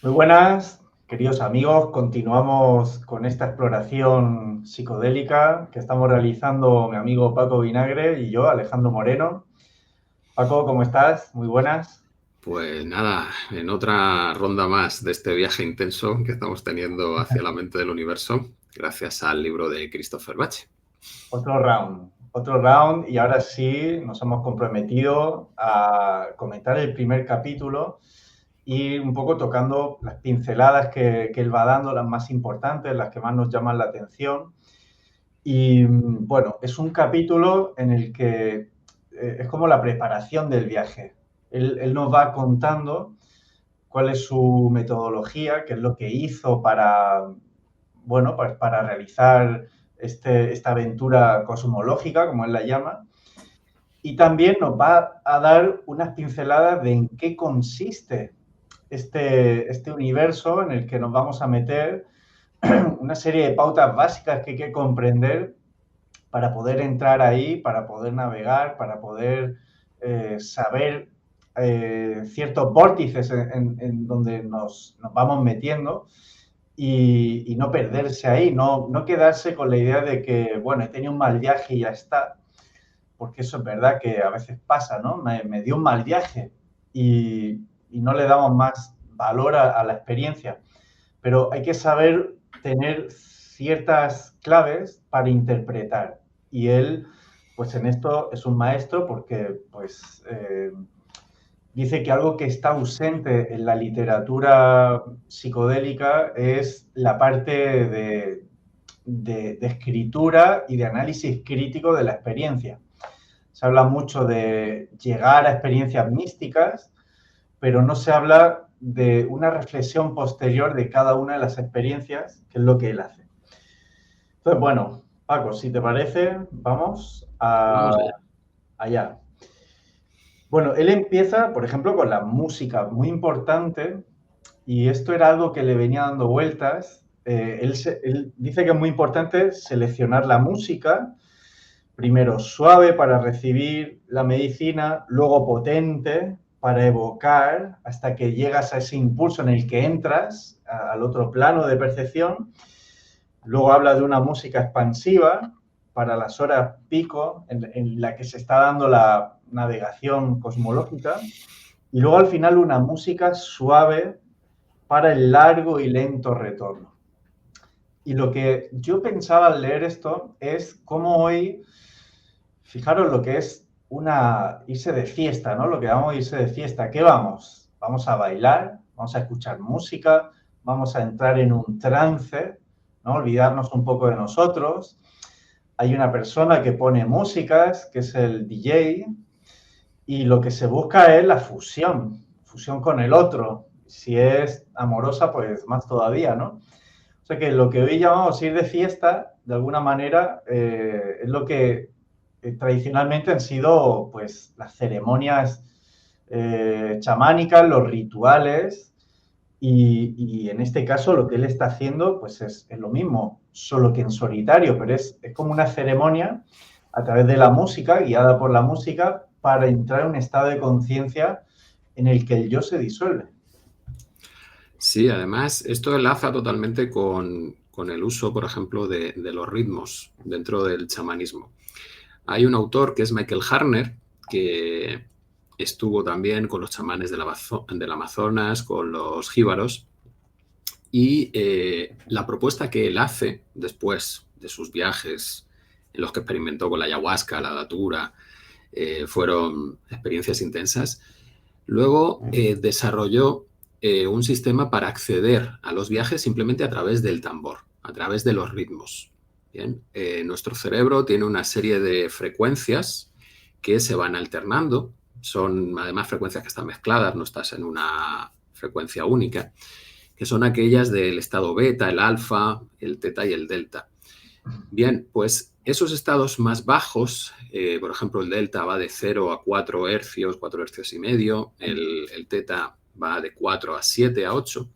Muy buenas, queridos amigos. Continuamos con esta exploración psicodélica que estamos realizando mi amigo Paco Vinagre y yo, Alejandro Moreno. Paco, ¿cómo estás? Muy buenas. Pues nada, en otra ronda más de este viaje intenso que estamos teniendo hacia la mente del universo, gracias al libro de Christopher Bache. Otro round y ahora sí nos hemos comprometido a comentar el primer capítulo y un poco tocando las pinceladas que él va dando, las más importantes, las que más nos llaman la atención. Y bueno, es un capítulo en el que es como la preparación del viaje. Él nos va contando cuál es su metodología, qué es lo que hizo para, bueno, pues para realizar esta aventura cosmológica, como él la llama, y también nos va a dar unas pinceladas de en qué consiste este universo en el que nos vamos a meter, una serie de pautas básicas que hay que comprender para poder entrar ahí, para poder navegar, para poder saber ciertos vórtices en donde nos vamos metiendo y no perderse ahí, no quedarse con la idea de que, bueno, he tenido un mal viaje y ya está, porque eso es verdad que a veces pasa, ¿no? Me dio un mal viaje y no le damos más valor a la experiencia, pero hay que saber tener ciertas claves para interpretar. Y él, pues en esto es un maestro porque, pues, dice que algo que está ausente en la literatura psicodélica es la parte de escritura y de análisis crítico de la experiencia. Se habla mucho de llegar a experiencias místicas, pero no se habla de una reflexión posterior de cada una de las experiencias, que es lo que él hace. Entonces, bueno, Paco, si te parece, vamos Vamos allá. allá. Bueno, él empieza, por ejemplo, con la música, muy importante, y esto era algo que le venía dando vueltas. Él dice que es muy importante seleccionar la música, primero suave para recibir la medicina, luego potente para evocar hasta que llegas a ese impulso en el que entras al otro plano de percepción. Luego habla de una música expansiva para las horas pico en la que se está dando la navegación cosmológica. Y luego al final una música suave para el largo y lento retorno. Y lo que yo pensaba al leer esto es cómo hoy, fijaros lo que es irse de fiesta, ¿no? Lo que vamos a irse de fiesta. ¿Qué vamos? Vamos a bailar, vamos a escuchar música, vamos a entrar en un trance, ¿no? Olvidarnos un poco de nosotros. Hay una persona que pone músicas, que es el DJ, y lo que se busca es la fusión con el otro. Si es amorosa, pues más todavía, ¿no? O sea que lo que hoy llamamos ir de fiesta, de alguna manera, es lo que tradicionalmente han sido pues las ceremonias chamánicas, los rituales, y en este caso lo que él está haciendo pues es lo mismo, solo que en solitario, pero es como una ceremonia a través de la música, guiada por la música, para entrar en un estado de conciencia en el que el yo se disuelve. Sí, además, esto enlaza totalmente con el uso, por ejemplo, de los ritmos dentro del chamanismo. Hay un autor que es Michael Harner, que estuvo también con los chamanes del Amazonas, con los jíbaros, y la propuesta que él hace después de sus viajes en los que experimentó con la ayahuasca, la datura, fueron experiencias intensas. Luego desarrolló un sistema para acceder a los viajes simplemente a través del tambor, a través de los ritmos. Bien, nuestro cerebro tiene una serie de frecuencias que se van alternando. Son además frecuencias que están mezcladas, no estás en una frecuencia única, que son aquellas del estado beta, el alfa, el teta y el delta. Bien, pues esos estados más bajos, por ejemplo, el delta va de 0 a 4 hercios, 4 hercios y medio, el teta va de 4 a 7 a 8,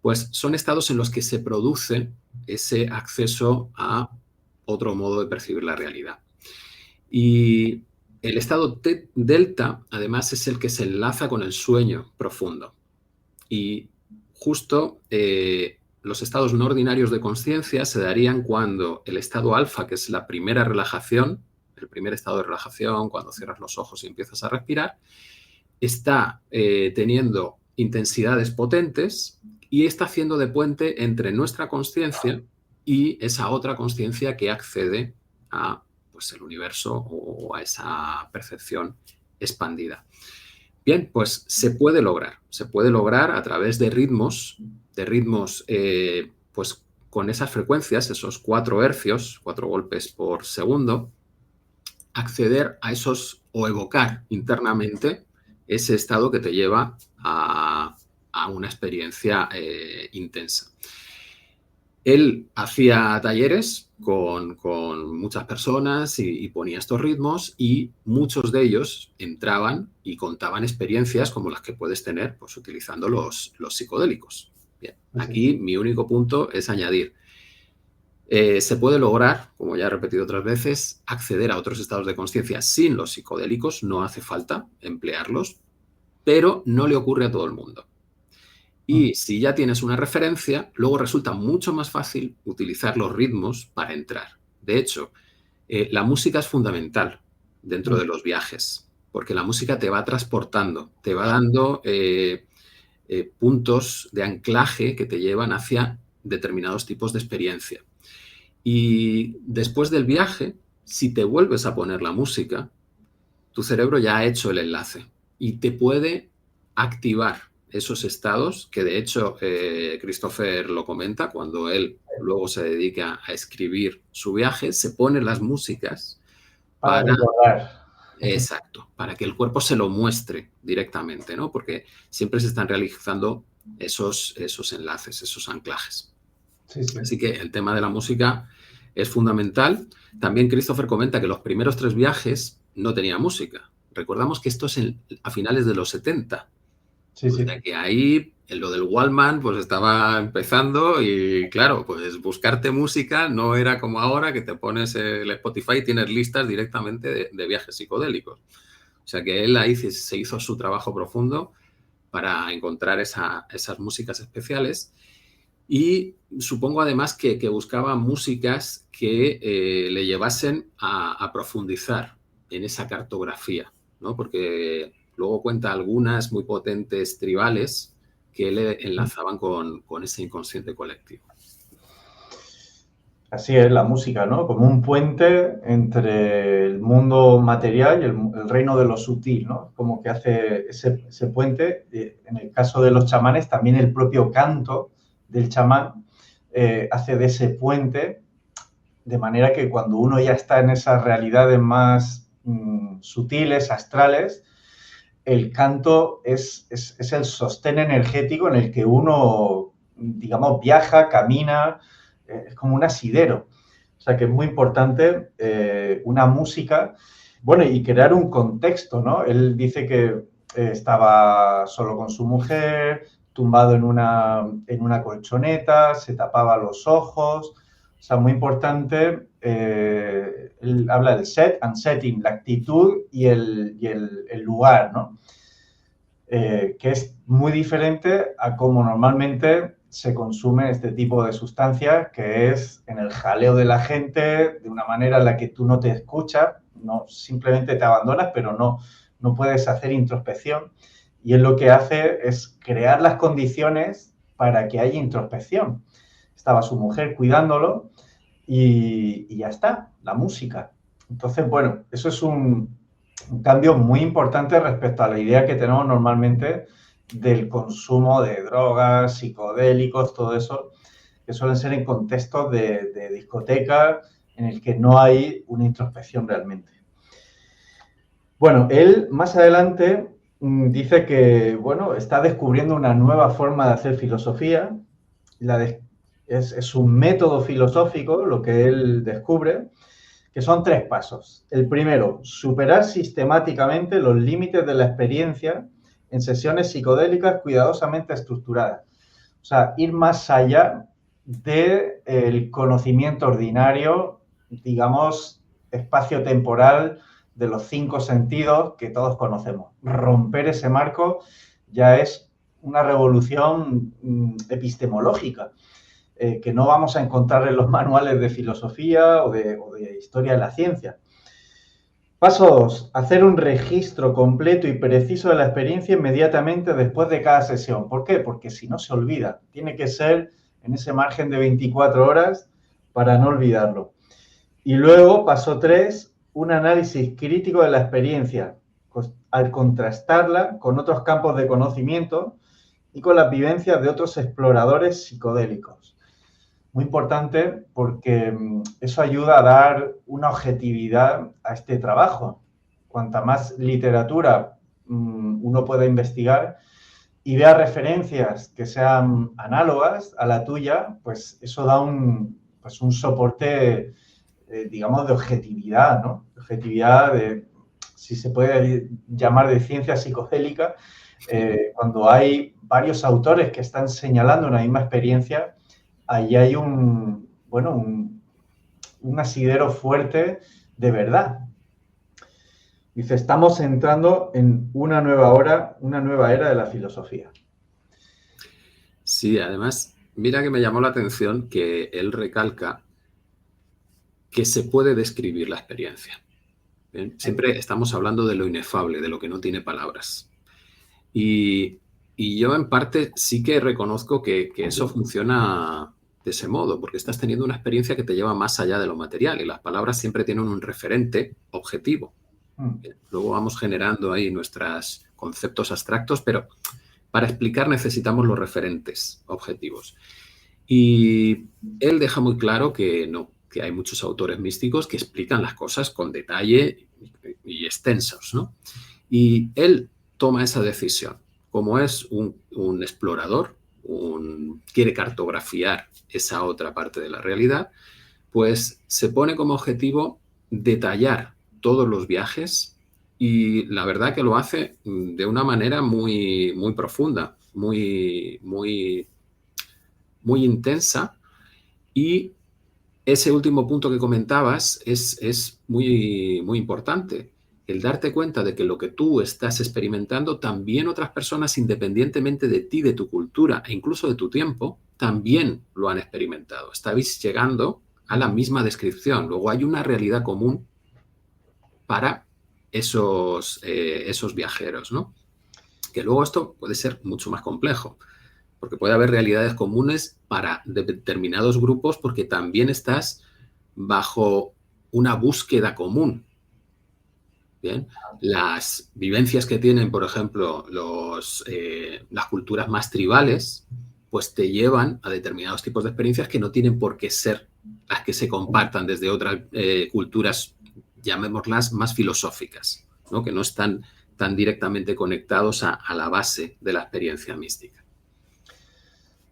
pues son estados en los que se produce ese acceso a otro modo de percibir la realidad. Y el estado delta, además, es el que se enlaza con el sueño profundo. Y justo los estados no ordinarios de conciencia se darían cuando el estado alfa, que es la primera relajación, el primer estado de relajación, cuando cierras los ojos y empiezas a respirar, está teniendo intensidades potentes y está haciendo de puente entre nuestra consciencia y esa otra consciencia que accede a, pues, el universo o a esa percepción expandida. Bien, pues se puede lograr a través de ritmos pues con esas frecuencias, esos 4 hercios, 4 golpes por segundo, acceder a esos o evocar internamente ese estado que te lleva a una experiencia intensa. Él hacía talleres con muchas personas y ponía estos ritmos, y muchos de ellos entraban y contaban experiencias como las que puedes tener, pues, utilizando los psicodélicos. Bien, aquí mi único punto es añadir, se puede lograr, como ya he repetido otras veces, acceder a otros estados de conciencia sin los psicodélicos, no hace falta emplearlos, pero no le ocurre a todo el mundo. Y si ya tienes una referencia, luego resulta mucho más fácil utilizar los ritmos para entrar. De hecho, la música es fundamental dentro de los viajes, porque la música te va transportando, te va dando puntos de anclaje que te llevan hacia determinados tipos de experiencia. Y después del viaje, si te vuelves a poner la música, tu cerebro ya ha hecho el enlace y te puede activar esos estados, que de hecho Christopher lo comenta, cuando él luego se dedica a escribir su viaje, se pone las músicas para recordar. Exacto, para que el cuerpo se lo muestre directamente, ¿no? Porque siempre se están realizando esos enlaces, esos anclajes. Sí, sí. Así que el tema de la música es fundamental. También Christopher comenta que los primeros 3 viajes no tenía música. Recordamos que esto es a finales de los 70. Sí, sí. O sea que ahí lo del Walkman pues estaba empezando, y claro, pues buscarte música no era como ahora, que te pones el Spotify y tienes listas directamente de viajes psicodélicos. O sea que él ahí se hizo su trabajo profundo para encontrar esas músicas especiales, y supongo además que buscaba músicas que le llevasen a profundizar en esa cartografía, ¿no? Porque luego cuenta algunas muy potentes tribales que le enlazaban con ese inconsciente colectivo. Así es la música, ¿no? Como un puente entre el mundo material y el reino de lo sutil, ¿no? Como que hace ese puente. En el caso de los chamanes, también el propio canto del chamán hace de ese puente, de manera que cuando uno ya está en esas realidades más sutiles, astrales, el canto es el sostén energético en el que uno, digamos, viaja, camina, es como un asidero. O sea, que es muy importante una música, bueno, y crear un contexto, ¿no? Él dice que estaba solo con su mujer, tumbado en una colchoneta, se tapaba los ojos. O sea, muy importante, él habla del set and setting, la actitud y el lugar, ¿no? Que es muy diferente a cómo normalmente se consume este tipo de sustancias, que es en el jaleo de la gente, de una manera en la que tú no te escuchas, no, simplemente te abandonas, pero no puedes hacer introspección. Y él lo que hace es crear las condiciones para que haya introspección. Estaba su mujer cuidándolo y ya está, la música. Entonces, bueno, eso es un cambio muy importante respecto a la idea que tenemos normalmente del consumo de drogas, psicodélicos, todo eso, que suelen ser en contextos de discoteca en el que no hay una introspección realmente. Bueno, él más adelante dice que, bueno, está descubriendo una nueva forma de hacer filosofía. Es un método filosófico lo que él descubre, que son 3 pasos. El primero, superar sistemáticamente los límites de la experiencia en sesiones psicodélicas cuidadosamente estructuradas. O sea, ir más allá del conocimiento ordinario, digamos, espacio-temporal de los 5 sentidos que todos conocemos. Romper ese marco ya es una revolución epistemológica que no vamos a encontrar en los manuales de filosofía o de historia de la ciencia. Paso 2. Hacer un registro completo y preciso de la experiencia inmediatamente después de cada sesión. ¿Por qué? Porque si no se olvida. Tiene que ser en ese margen de 24 horas para no olvidarlo. Y luego, paso 3, un análisis crítico de la experiencia, al contrastarla con otros campos de conocimiento y con las vivencias de otros exploradores psicodélicos. Muy importante porque eso ayuda a dar una objetividad a este trabajo. Cuanta más literatura uno pueda investigar y vea referencias que sean análogas a la tuya, pues eso da un soporte, digamos, de objetividad, ¿no? Objetividad de, si se puede llamar, de ciencia psicodélica, cuando hay varios autores que están señalando una misma experiencia, ahí hay un asidero fuerte de verdad. Dice, estamos entrando en una nueva era de la filosofía. Sí, además, mira que me llamó la atención que él recalca que se puede describir la experiencia. ¿Bien? Siempre estamos hablando de lo inefable, de lo que no tiene palabras. Y yo en parte sí que reconozco que eso funciona de ese modo, porque estás teniendo una experiencia que te lleva más allá de lo material y las palabras siempre tienen un referente objetivo. Luego vamos generando ahí nuestros conceptos abstractos, pero para explicar necesitamos los referentes objetivos. Y él deja muy claro que no, que hay muchos autores místicos que explican las cosas con detalle y extensos, ¿no? Y él toma esa decisión. Como es un explorador, quiere cartografiar esa otra parte de la realidad, pues se pone como objetivo detallar todos los viajes y la verdad que lo hace de una manera muy, muy profunda, muy, muy, muy intensa. Y ese último punto que comentabas es muy, muy importante. El darte cuenta de que lo que tú estás experimentando, también otras personas, independientemente de ti, de tu cultura e incluso de tu tiempo, también lo han experimentado. Estáis llegando a la misma descripción. Luego hay una realidad común para esos viajeros, ¿no? Que luego esto puede ser mucho más complejo, porque puede haber realidades comunes para determinados grupos porque también estás bajo una búsqueda común. Bien, las vivencias que tienen, por ejemplo, las culturas más tribales, pues te llevan a determinados tipos de experiencias que no tienen por qué ser las que se compartan desde otras culturas, llamémoslas más filosóficas, ¿no? Que no están tan directamente conectados a la base de la experiencia mística.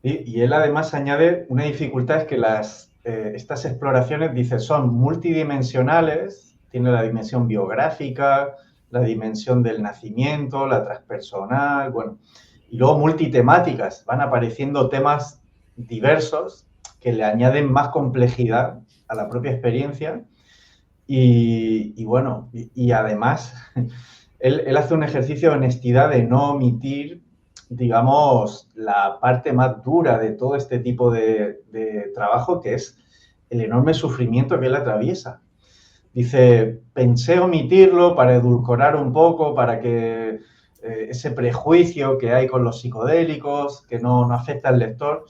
Y él además añade una dificultad, es que estas exploraciones, dice, son multidimensionales. Tiene la dimensión biográfica, la dimensión del nacimiento, la transpersonal, bueno, y luego multitemáticas. Van apareciendo temas diversos que le añaden más complejidad a la propia experiencia y bueno, y además él hace un ejercicio de honestidad de no omitir, digamos, la parte más dura de todo este tipo de trabajo, que es el enorme sufrimiento que él atraviesa. Dice, pensé omitirlo para edulcorar un poco, para que ese prejuicio que hay con los psicodélicos, que no afecta al lector,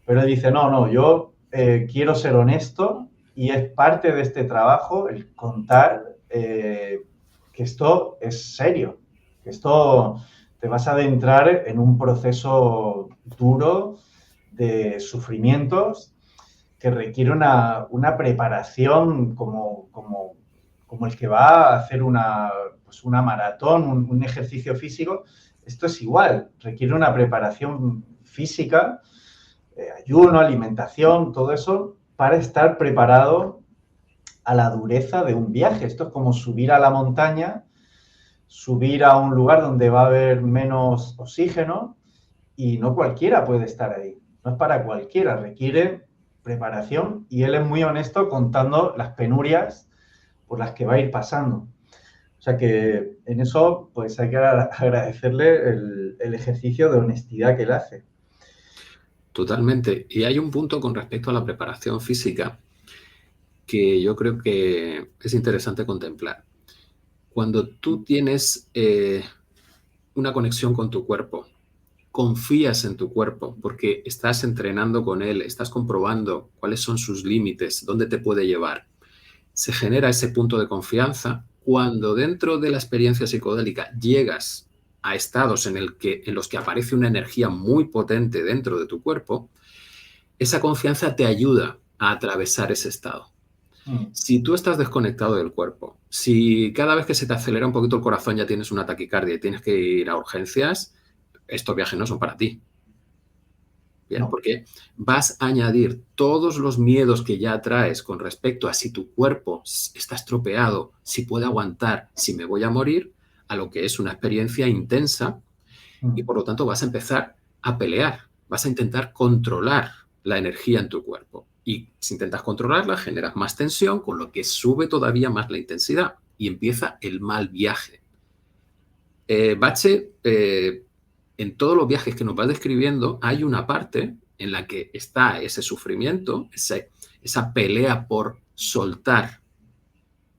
pero dice, no, yo quiero ser honesto y es parte de este trabajo el contar que esto es serio, que esto te vas a adentrar en un proceso duro de sufrimientos que requiere una preparación como el que va a hacer una maratón, un ejercicio físico. Esto es igual, requiere una preparación física, ayuno, alimentación, todo eso, para estar preparado a la dureza de un viaje. Esto es como subir a la montaña, subir a un lugar donde va a haber menos oxígeno y no cualquiera puede estar ahí. No es para cualquiera, requiere preparación y él es muy honesto contando las penurias por las que va a ir pasando. O sea que en eso pues hay que agradecerle el ejercicio de honestidad que él hace. Totalmente. Y hay un punto con respecto a la preparación física que yo creo que es interesante contemplar. Cuando tú tienes una conexión con tu cuerpo, confías en tu cuerpo porque estás entrenando con él, estás comprobando cuáles son sus límites, dónde te puede llevar. Se genera ese punto de confianza cuando dentro de la experiencia psicodélica llegas a estados en los que aparece una energía muy potente dentro de tu cuerpo, esa confianza te ayuda a atravesar ese estado. Mm. Si tú estás desconectado del cuerpo, si cada vez que se te acelera un poquito el corazón ya tienes una taquicardia y tienes que ir a urgencias, estos viajes no son para ti. Bien, No. porque vas a añadir todos los miedos que ya traes con respecto a si tu cuerpo está estropeado, si puede aguantar, si me voy a morir, a lo que es una experiencia intensa y Mm. por lo tanto vas a empezar a pelear, vas a intentar controlar la energía en tu cuerpo. Y si intentas controlarla, generas más tensión, con lo que sube todavía más la intensidad y empieza el mal viaje. Bache, en todos los viajes que nos vas describiendo, hay una parte en la que está ese sufrimiento, esa pelea por soltar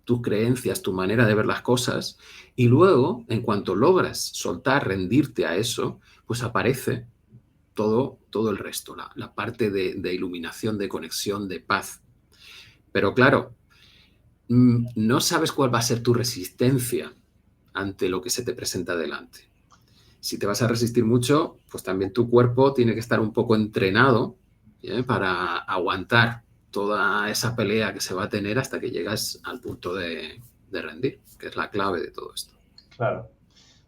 tus creencias, tu manera de ver las cosas, y luego, en cuanto logras soltar, rendirte a eso, pues aparece todo el resto, la parte de iluminación, de conexión, de paz. Pero claro, no sabes cuál va a ser tu resistencia ante lo que se te presenta delante. Si te vas a resistir mucho, pues también tu cuerpo tiene que estar un poco entrenado para aguantar toda esa pelea que se va a tener hasta que llegas al punto de rendir, que es la clave de todo esto. Claro.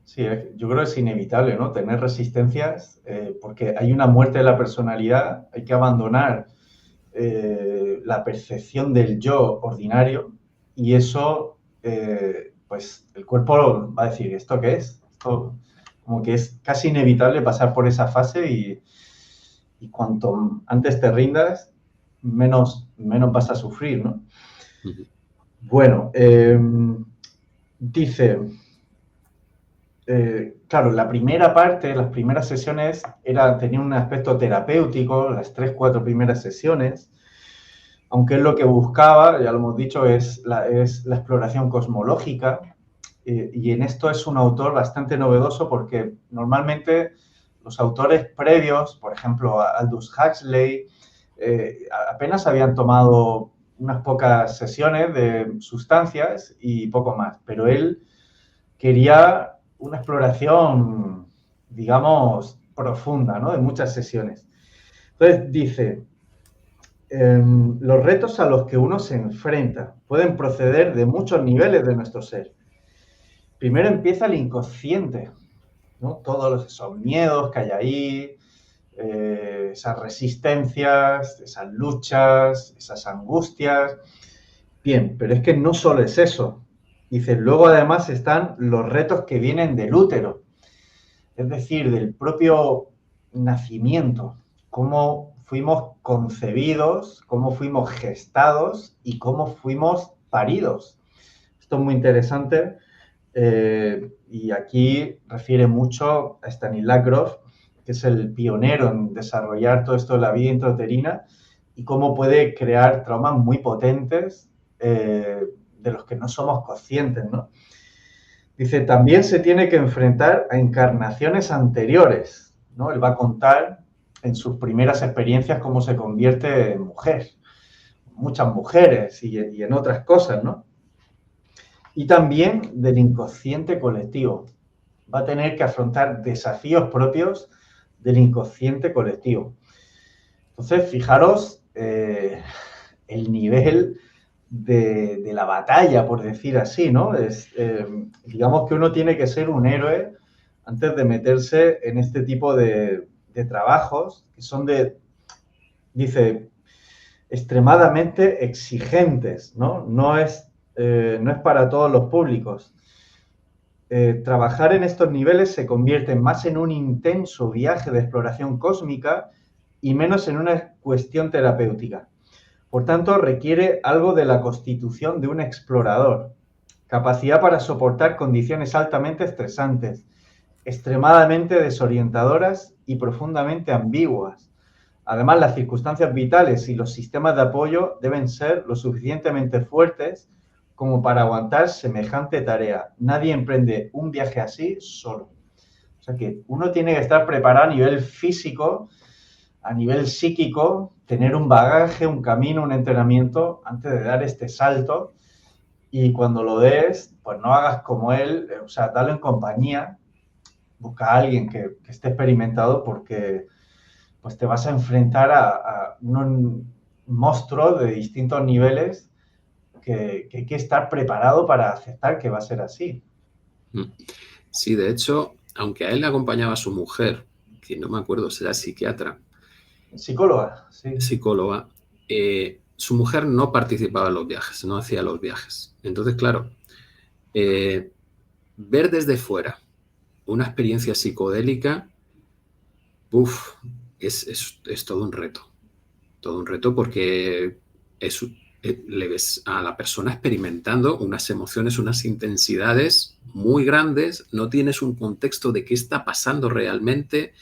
Sí, yo creo que es inevitable, ¿no? Tener resistencias, porque hay una muerte de la personalidad, hay que abandonar la percepción del yo ordinario y eso, pues el cuerpo va a decir, ¿esto qué es? Esto, como que es casi inevitable pasar por esa fase y cuanto antes te rindas, menos vas a sufrir, ¿no? Uh-huh. Bueno, dice... claro, la primera parte, las primeras sesiones tenían un aspecto terapéutico, las 3, 4 primeras sesiones, aunque él lo que buscaba, ya lo hemos dicho, es la exploración cosmológica, y en esto es un autor bastante novedoso porque normalmente los autores previos, por ejemplo, Aldous Huxley, apenas habían tomado unas pocas sesiones de sustancias y poco más, pero él quería una exploración, digamos, profunda, ¿no? De muchas sesiones. Entonces dice, los retos a los que uno se enfrenta pueden proceder de muchos niveles de nuestro ser. Primero empieza el inconsciente, ¿no? Todos esos miedos que hay ahí, esas resistencias, esas luchas, esas angustias. Bien, pero es que no solo es eso. Dice, luego además están los retos que vienen del útero, es decir, del propio nacimiento, cómo fuimos concebidos, cómo fuimos gestados y cómo fuimos paridos. Esto es muy interesante y aquí refiere mucho a Stanislav Grof, que es el pionero en desarrollar todo esto de la vida intrauterina y cómo puede crear traumas muy potentes de los que no somos conscientes, ¿no? Dice, también se tiene que enfrentar a encarnaciones anteriores, ¿no? Él va a contar en sus primeras experiencias cómo se convierte en mujer, muchas mujeres y en otras cosas, ¿no? Y también del inconsciente colectivo. Va a tener que afrontar desafíos propios del inconsciente colectivo. Entonces, fijaros el nivel de la batalla, por decir así, ¿no? Digamos que uno tiene que ser un héroe antes de meterse en este tipo de trabajos que son dice, extremadamente exigentes, ¿no? No es para todos los públicos. Trabajar en estos niveles se convierte más en un intenso viaje de exploración cósmica y menos en una cuestión terapéutica. Por tanto, requiere algo de la constitución de un explorador. capacidad para soportar condiciones altamente estresantes, extremadamente desorientadoras y profundamente ambiguas. Además, las circunstancias vitales y los sistemas de apoyo deben ser lo suficientemente fuertes como para aguantar semejante tarea. Nadie emprende un viaje así solo. O sea que uno tiene que estar preparado a nivel físico, a nivel psíquico, tener un bagaje, un camino, un entrenamiento antes de dar este salto. Y cuando lo des, pues no hagas como él, o sea, dalo en compañía, busca a alguien que esté experimentado porque pues te vas a enfrentar a un monstruo de distintos niveles que hay que estar preparado para aceptar que va a ser así. Sí, de hecho, aunque a él le acompañaba su mujer, que no me acuerdo, será psiquiatra, Psicóloga, sí. psicóloga, su mujer no participaba en los viajes, no hacía los viajes. Entonces, claro, ver desde fuera una experiencia psicodélica, uf, es todo un reto porque le ves a la persona experimentando unas emociones, unas intensidades muy grandes, no tienes un contexto de qué está pasando realmente,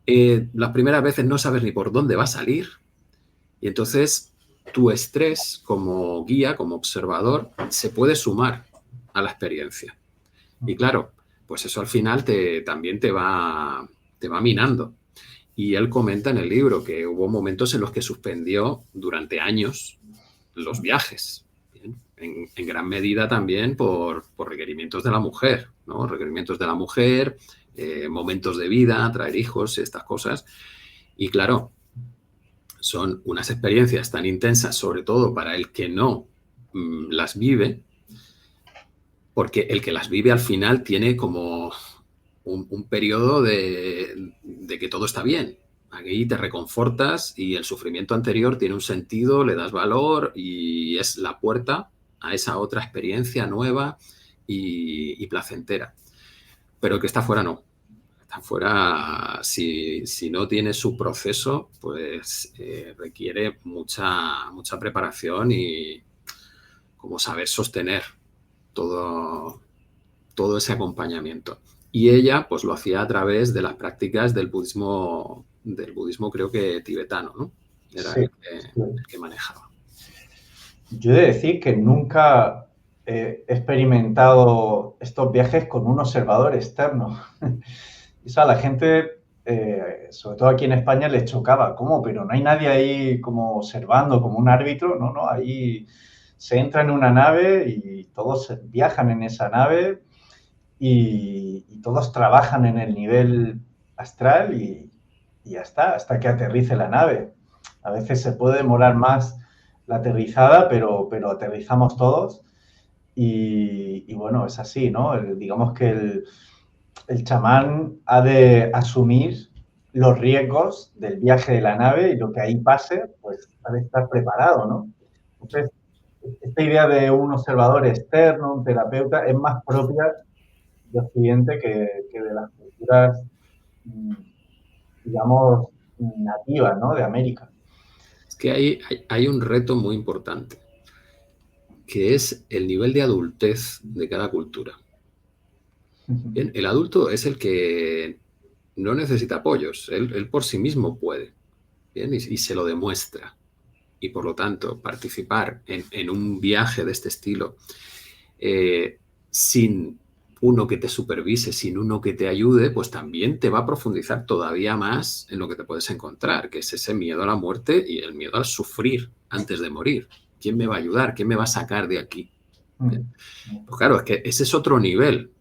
las primeras veces no sabes ni por dónde va a salir y entonces tu estrés como guía, como observador, se puede sumar a la experiencia. Y claro, pues eso al final también te va minando. Y él comenta en el libro que hubo momentos en los que suspendió durante años los viajes, ¿bien? En gran medida también por requerimientos de la mujer, ¿no? Requerimientos de la mujer, momentos de vida, traer hijos, estas cosas. Y claro, son unas experiencias tan intensas, sobre todo para el que no las vive, porque el que las vive al final tiene como un periodo de que todo está bien. Aquí te reconfortas y el sufrimiento anterior tiene un sentido, le das valor y es la puerta a esa otra experiencia nueva y placentera. Pero el que está fuera no. Está fuera, si no tiene su proceso, pues requiere mucha preparación y como saber sostener todo ese acompañamiento. Y ella pues lo hacía a través de las prácticas del budismo creo que tibetano, ¿no? Era Sí, sí. el que manejaba. Yo he de decir que nunca he experimentado estos viajes con un observador externo. Eso a la gente, sobre todo aquí en España, les chocaba. ¿Cómo? Pero no hay nadie ahí como observando, como un árbitro. No, no, ahí se entra en una nave y todos viajan en esa nave y todos trabajan en el nivel astral y ya está, hasta que aterrice la nave. A veces se puede demorar más la aterrizada, pero aterrizamos todos y bueno, es así, ¿no? Digamos que el chamán ha de asumir los riesgos del viaje de la nave y lo que ahí pase, pues ha de estar preparado, ¿no? Entonces, esta idea de un observador externo, un terapeuta, es más propia de Occidente que de las culturas, mm, digamos, nativas, ¿no? De América. Es que hay un reto muy importante, que es el nivel de adultez de cada cultura. Bien, el adulto es el que no necesita apoyos, él por sí mismo puede, bien, y se lo demuestra. Y por lo tanto, participar en un viaje de este estilo sin uno que te supervise, sin uno que te ayude, pues también te va a profundizar todavía más en lo que te puedes encontrar, que es ese miedo a la muerte y el miedo al sufrir antes de morir. ¿Quién me va a ayudar? ¿Quién me va a sacar de aquí? Pues claro, es que ese es otro nivel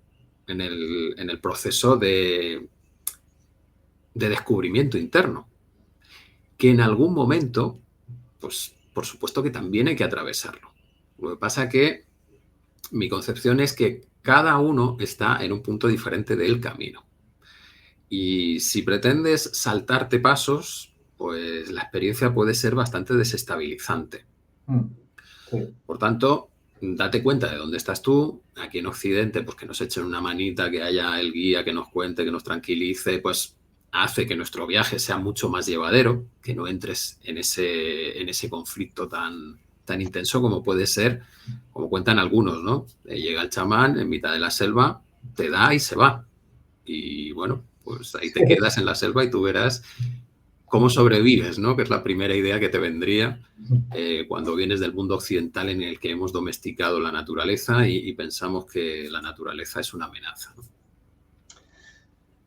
en el proceso de descubrimiento interno, que en algún momento, pues por supuesto que también hay que atravesarlo. Lo que pasa que mi concepción es que cada uno está en un punto diferente del camino. Y si pretendes saltarte pasos, pues la experiencia puede ser bastante desestabilizante. Sí. Por tanto, date cuenta de dónde estás tú. Aquí en Occidente, pues que nos echen una manita, que haya el guía que nos cuente, que nos tranquilice, pues hace que nuestro viaje sea mucho más llevadero, que no entres en ese conflicto tan intenso como puede ser como cuentan algunos, ¿no? Llega el chamán en mitad de la selva, te da y se va. Y bueno, pues ahí te quedas en la selva y tú verás cómo sobrevives, ¿no? Que es la primera idea que te vendría cuando vienes del mundo occidental en el que hemos domesticado la naturaleza y pensamos que la naturaleza es una amenaza, ¿no?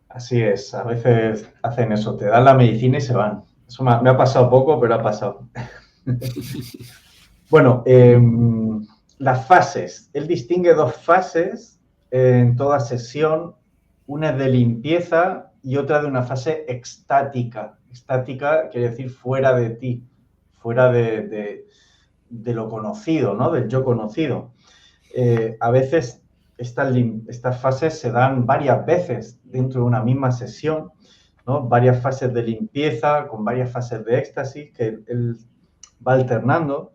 Así es, a veces hacen eso, te dan la medicina y se van. Eso me ha pasado poco, pero ha pasado. Bueno, las fases. Él distingue dos fases en toda sesión. Una es de limpieza y otra de una fase extática. Extática quiere decir fuera de ti, fuera de lo conocido, ¿no? Del yo conocido. A veces estas fases se dan varias veces dentro de una misma sesión, ¿no? Varias fases de limpieza con varias fases de éxtasis que él va alternando.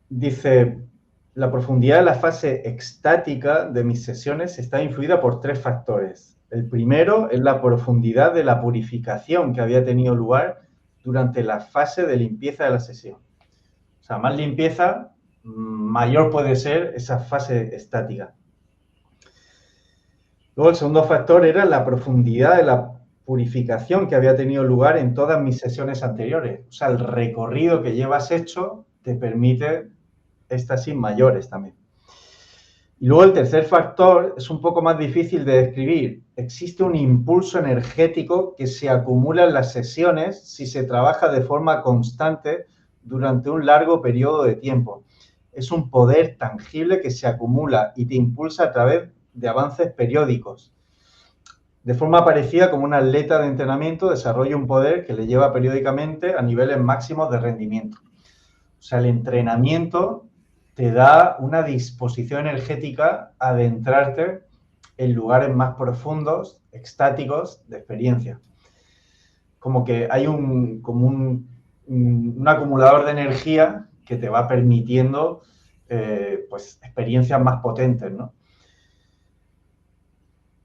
Dice, la profundidad de la fase extática de mis sesiones está influida por 3 factores. El primero es la profundidad de la purificación que había tenido lugar durante la fase de limpieza de la sesión. O sea, más limpieza, mayor puede ser esa fase estática. Luego, el segundo factor era la profundidad de la purificación que había tenido lugar en todas mis sesiones anteriores. O sea, el recorrido que llevas hecho te permite éxtasis mayores también. Y luego el tercer factor es un poco más difícil de describir. Existe un impulso energético que se acumula en las sesiones si se trabaja de forma constante durante un largo periodo de tiempo. Es un poder tangible que se acumula y te impulsa a través de avances periódicos. De forma parecida, como un atleta de entrenamiento desarrolla un poder que le lleva periódicamente a niveles máximos de rendimiento. O sea, el entrenamiento te da una disposición energética a adentrarte en lugares más profundos, extáticos, de experiencia. Como que hay un acumulador de energía que te va permitiendo pues, experiencias más potentes, ¿no?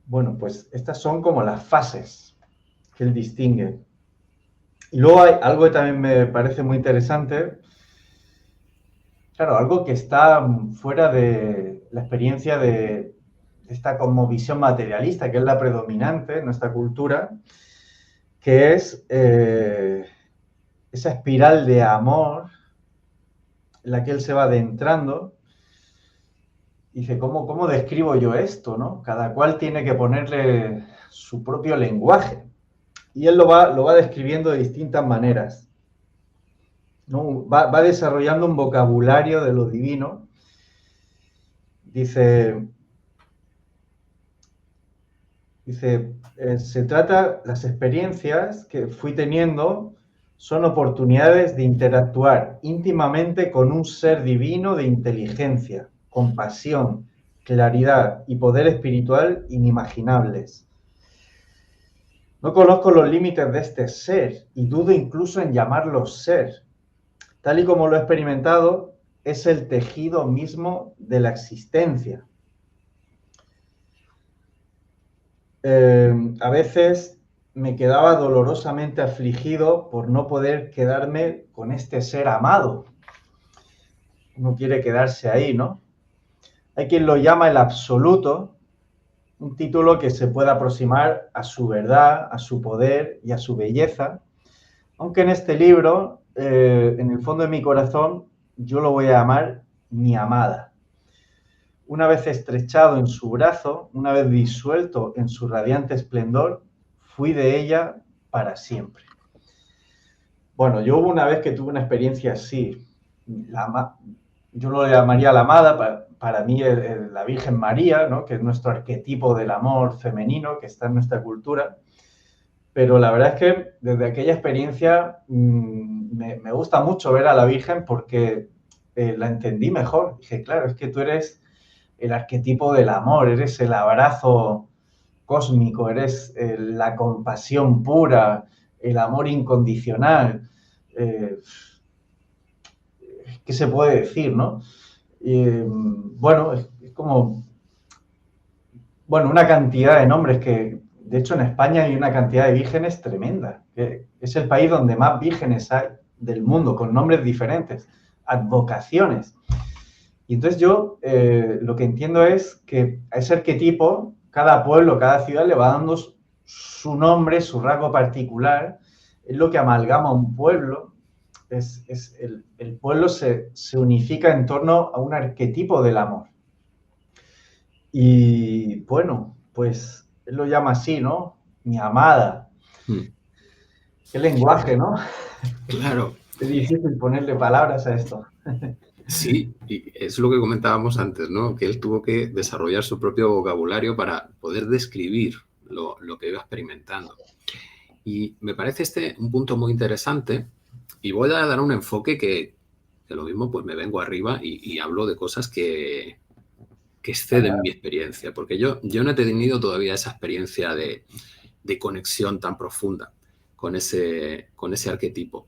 Bueno, pues estas son como las fases que él distingue. Y luego hay algo que también me parece muy interesante. Claro, algo que está fuera de la experiencia de esta como visión materialista, que es la predominante en nuestra cultura, que es esa espiral de amor en la que él se va adentrando. Dice, ¿cómo describo yo esto, no? Cada cual tiene que ponerle su propio lenguaje. Y él lo va describiendo de distintas maneras, ¿no? Va desarrollando un vocabulario de lo divino. Dice, se trata, las experiencias que fui teniendo son oportunidades de interactuar íntimamente con un ser divino de inteligencia, compasión, claridad y poder espiritual inimaginables. No conozco los límites de este ser y dudo incluso en llamarlo ser. Tal y como lo he experimentado, es el tejido mismo de la existencia. A veces me quedaba dolorosamente afligido por no poder quedarme con este ser amado. Uno quiere quedarse ahí, ¿no? Hay quien lo llama el absoluto, un título que se puede aproximar a su verdad, a su poder y a su belleza, aunque en este libro, en el fondo de mi corazón, yo lo voy a llamar mi amada. Una vez estrechado en su brazo, una vez disuelto en su radiante esplendor, fui de ella para siempre. Bueno, yo hubo una vez que tuve una experiencia así. Yo lo llamaría la amada, para mí la Virgen María, ¿no? Que es nuestro arquetipo del amor femenino que está en nuestra cultura. Pero la verdad es que desde aquella experiencia me gusta mucho ver a la Virgen porque la entendí mejor. Dije, claro, es que tú eres el arquetipo del amor, eres el abrazo cósmico, eres la compasión pura, el amor incondicional. ¿Qué se puede decir, no? Bueno, es como... Bueno, una cantidad de nombres que... De hecho, en España hay una cantidad de vírgenes tremenda. Es el país donde más vírgenes hay del mundo, con nombres diferentes. advocaciones. Y entonces yo lo que entiendo es que a ese arquetipo, cada pueblo, cada ciudad le va dando su nombre, su rasgo particular, es lo que amalgama un pueblo. El pueblo se unifica en torno a un arquetipo del amor. Y bueno, pues él lo llama así, ¿no? Mi amada. Qué lenguaje, ¿no? Claro. Es difícil ponerle palabras a esto. Sí, y es lo que comentábamos antes, ¿no? Que él tuvo que desarrollar su propio vocabulario para poder describir lo que iba experimentando. Y me parece un punto muy interesante, y voy a dar un enfoque que lo mismo pues me vengo arriba y hablo de cosas que exceden mi experiencia, porque yo no he tenido todavía esa experiencia de conexión tan profunda con ese arquetipo.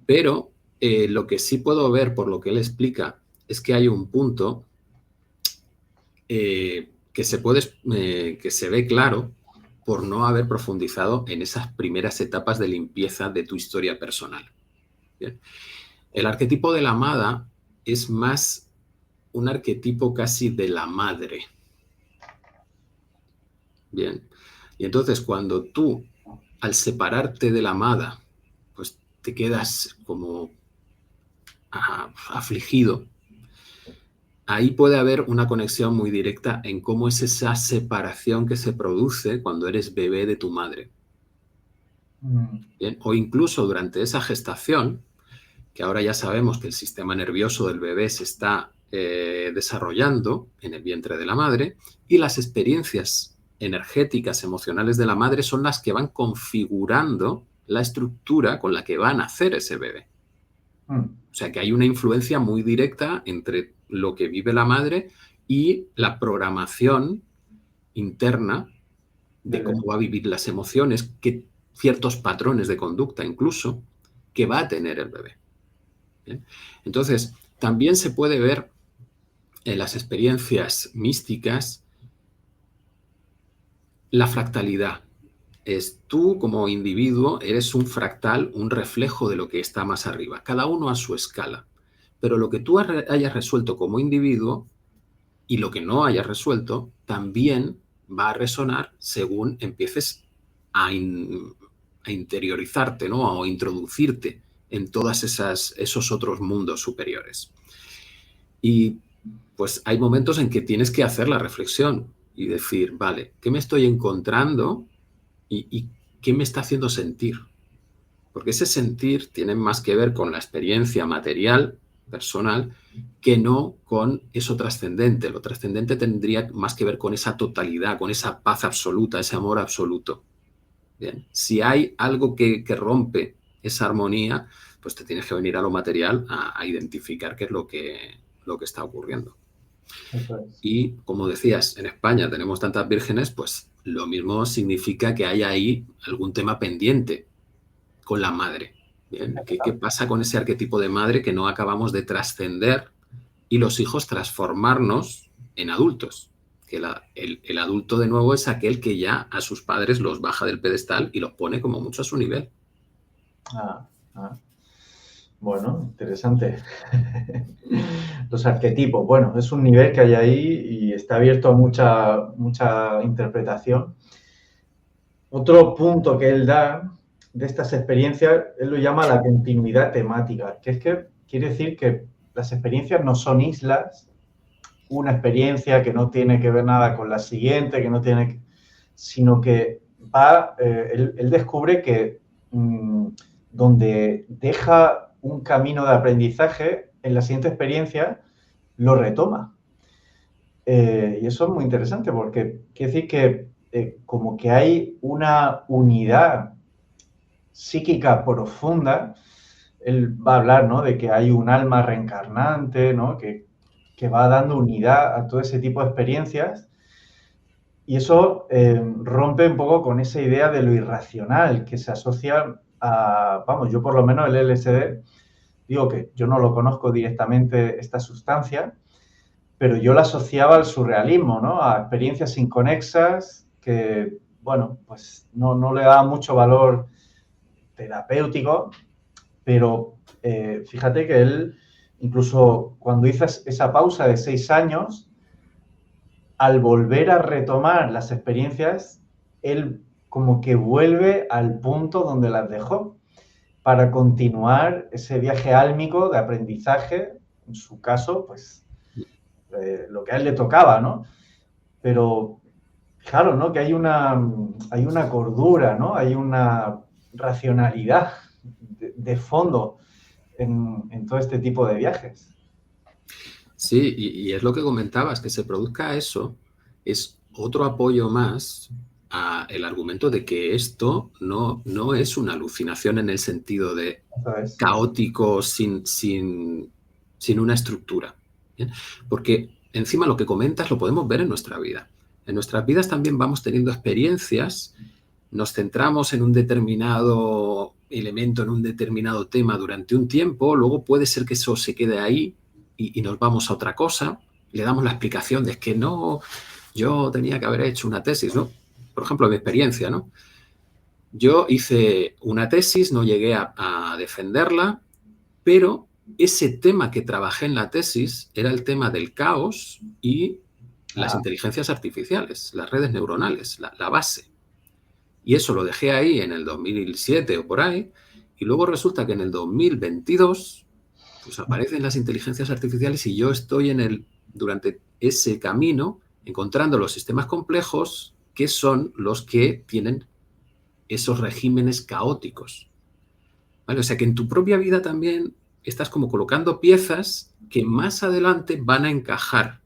Pero lo que sí puedo ver por lo que él explica es que hay un punto que se ve claro por no haber profundizado en esas primeras etapas de limpieza de tu historia personal. Bien. El arquetipo de la amada es más un arquetipo casi de la madre. Bien. Y entonces cuando tú, al separarte de la amada, pues te quedas como afligido, ahí puede haber una conexión muy directa en cómo es esa separación que se produce cuando eres bebé de tu madre. Bien. O incluso durante esa gestación, que ahora ya sabemos que el sistema nervioso del bebé se está desarrollando en el vientre de la madre, y las experiencias energéticas, emocionales de la madre son las que van configurando la estructura con la que va a nacer ese bebé. O sea que hay una influencia muy directa entre lo que vive la madre y la programación interna de cómo va a vivir las emociones, que ciertos patrones de conducta incluso, que va a tener el bebé. ¿Bien? Entonces, también se puede ver en las experiencias místicas la fractalidad. Tú como individuo eres un fractal, un reflejo de lo que está más arriba, cada uno a su escala. Pero lo que tú hayas resuelto como individuo y lo que no hayas resuelto también va a resonar según empieces a interiorizarte, ¿no? O introducirte en todos esos otros mundos superiores. Y pues hay momentos en que tienes que hacer la reflexión y decir, vale, ¿qué me estoy encontrando y qué me está haciendo sentir? Porque ese sentir tiene más que ver con la experiencia material, personal, que no con eso trascendente. Lo trascendente tendría más que ver con esa totalidad, con esa paz absoluta, ese amor absoluto. Bien. Si hay algo que rompe esa armonía, pues te tienes que venir a lo material a identificar qué es lo que está ocurriendo. Eso es. Y como decías, en España tenemos tantas vírgenes, pues lo mismo significa que hay ahí algún tema pendiente con la madre. ¿Bien? ¿Qué pasa con ese arquetipo de madre que no acabamos de trascender y los hijos transformarnos en adultos? Que el adulto de nuevo es aquel que ya a sus padres los baja del pedestal y los pone como mucho a su nivel. Bueno, interesante. Los arquetipos, bueno, es un nivel que hay ahí y está abierto a mucha interpretación. Otro punto que él da de estas experiencias, él lo llama la continuidad temática, que es que quiere decir que las experiencias no son islas, una experiencia que no tiene que ver nada con la siguiente, que no tiene, sino que va, él descubre que donde deja un camino de aprendizaje, en la siguiente experiencia lo retoma. Y eso es muy interesante porque quiere decir que como que hay una unidad psíquica profunda. Él va a hablar, ¿no?, de que hay un alma reencarnante, ¿no?, que va dando unidad a todo ese tipo de experiencias. Y eso rompe un poco con esa idea de lo irracional que se asocia a, vamos, yo por lo menos el LSD, digo que yo no lo conozco directamente esta sustancia, pero yo la asociaba al surrealismo, ¿no?, a experiencias inconexas que, bueno, pues no le daba mucho valor terapéutico, pero fíjate que él incluso cuando hizo esa pausa de 6 años, al volver a retomar las experiencias, él como que vuelve al punto donde las dejó para continuar ese viaje álmico de aprendizaje, en su caso, pues lo que a él le tocaba, ¿no? Pero claro, ¿no? Que hay una cordura, ¿no? Hay una racionalidad de fondo en todo este tipo de viajes. Sí, y es lo que comentabas, que se produzca eso es otro apoyo más a el argumento de que esto no es una alucinación en el sentido de ¿Sabes? caótico sin una estructura. ¿Bien? Porque encima lo que comentas lo podemos ver en nuestra vida. En nuestras vidas también vamos teniendo experiencias, nos centramos en un determinado elemento, en un determinado tema durante un tiempo, luego puede ser que eso se quede ahí y nos vamos a otra cosa, le damos la explicación de que no, yo tenía que haber hecho una tesis, ¿no? Por ejemplo, mi experiencia, ¿no? Yo hice una tesis, no llegué a defenderla, pero ese tema que trabajé en la tesis era el tema del caos y las inteligencias artificiales, las redes neuronales, la base. Y eso lo dejé ahí en el 2007 o por ahí, y luego resulta que en el 2022 pues aparecen las inteligencias artificiales y yo estoy durante ese camino encontrando los sistemas complejos que son los que tienen esos regímenes caóticos. ¿Vale? O sea que en tu propia vida también estás como colocando piezas que más adelante van a encajar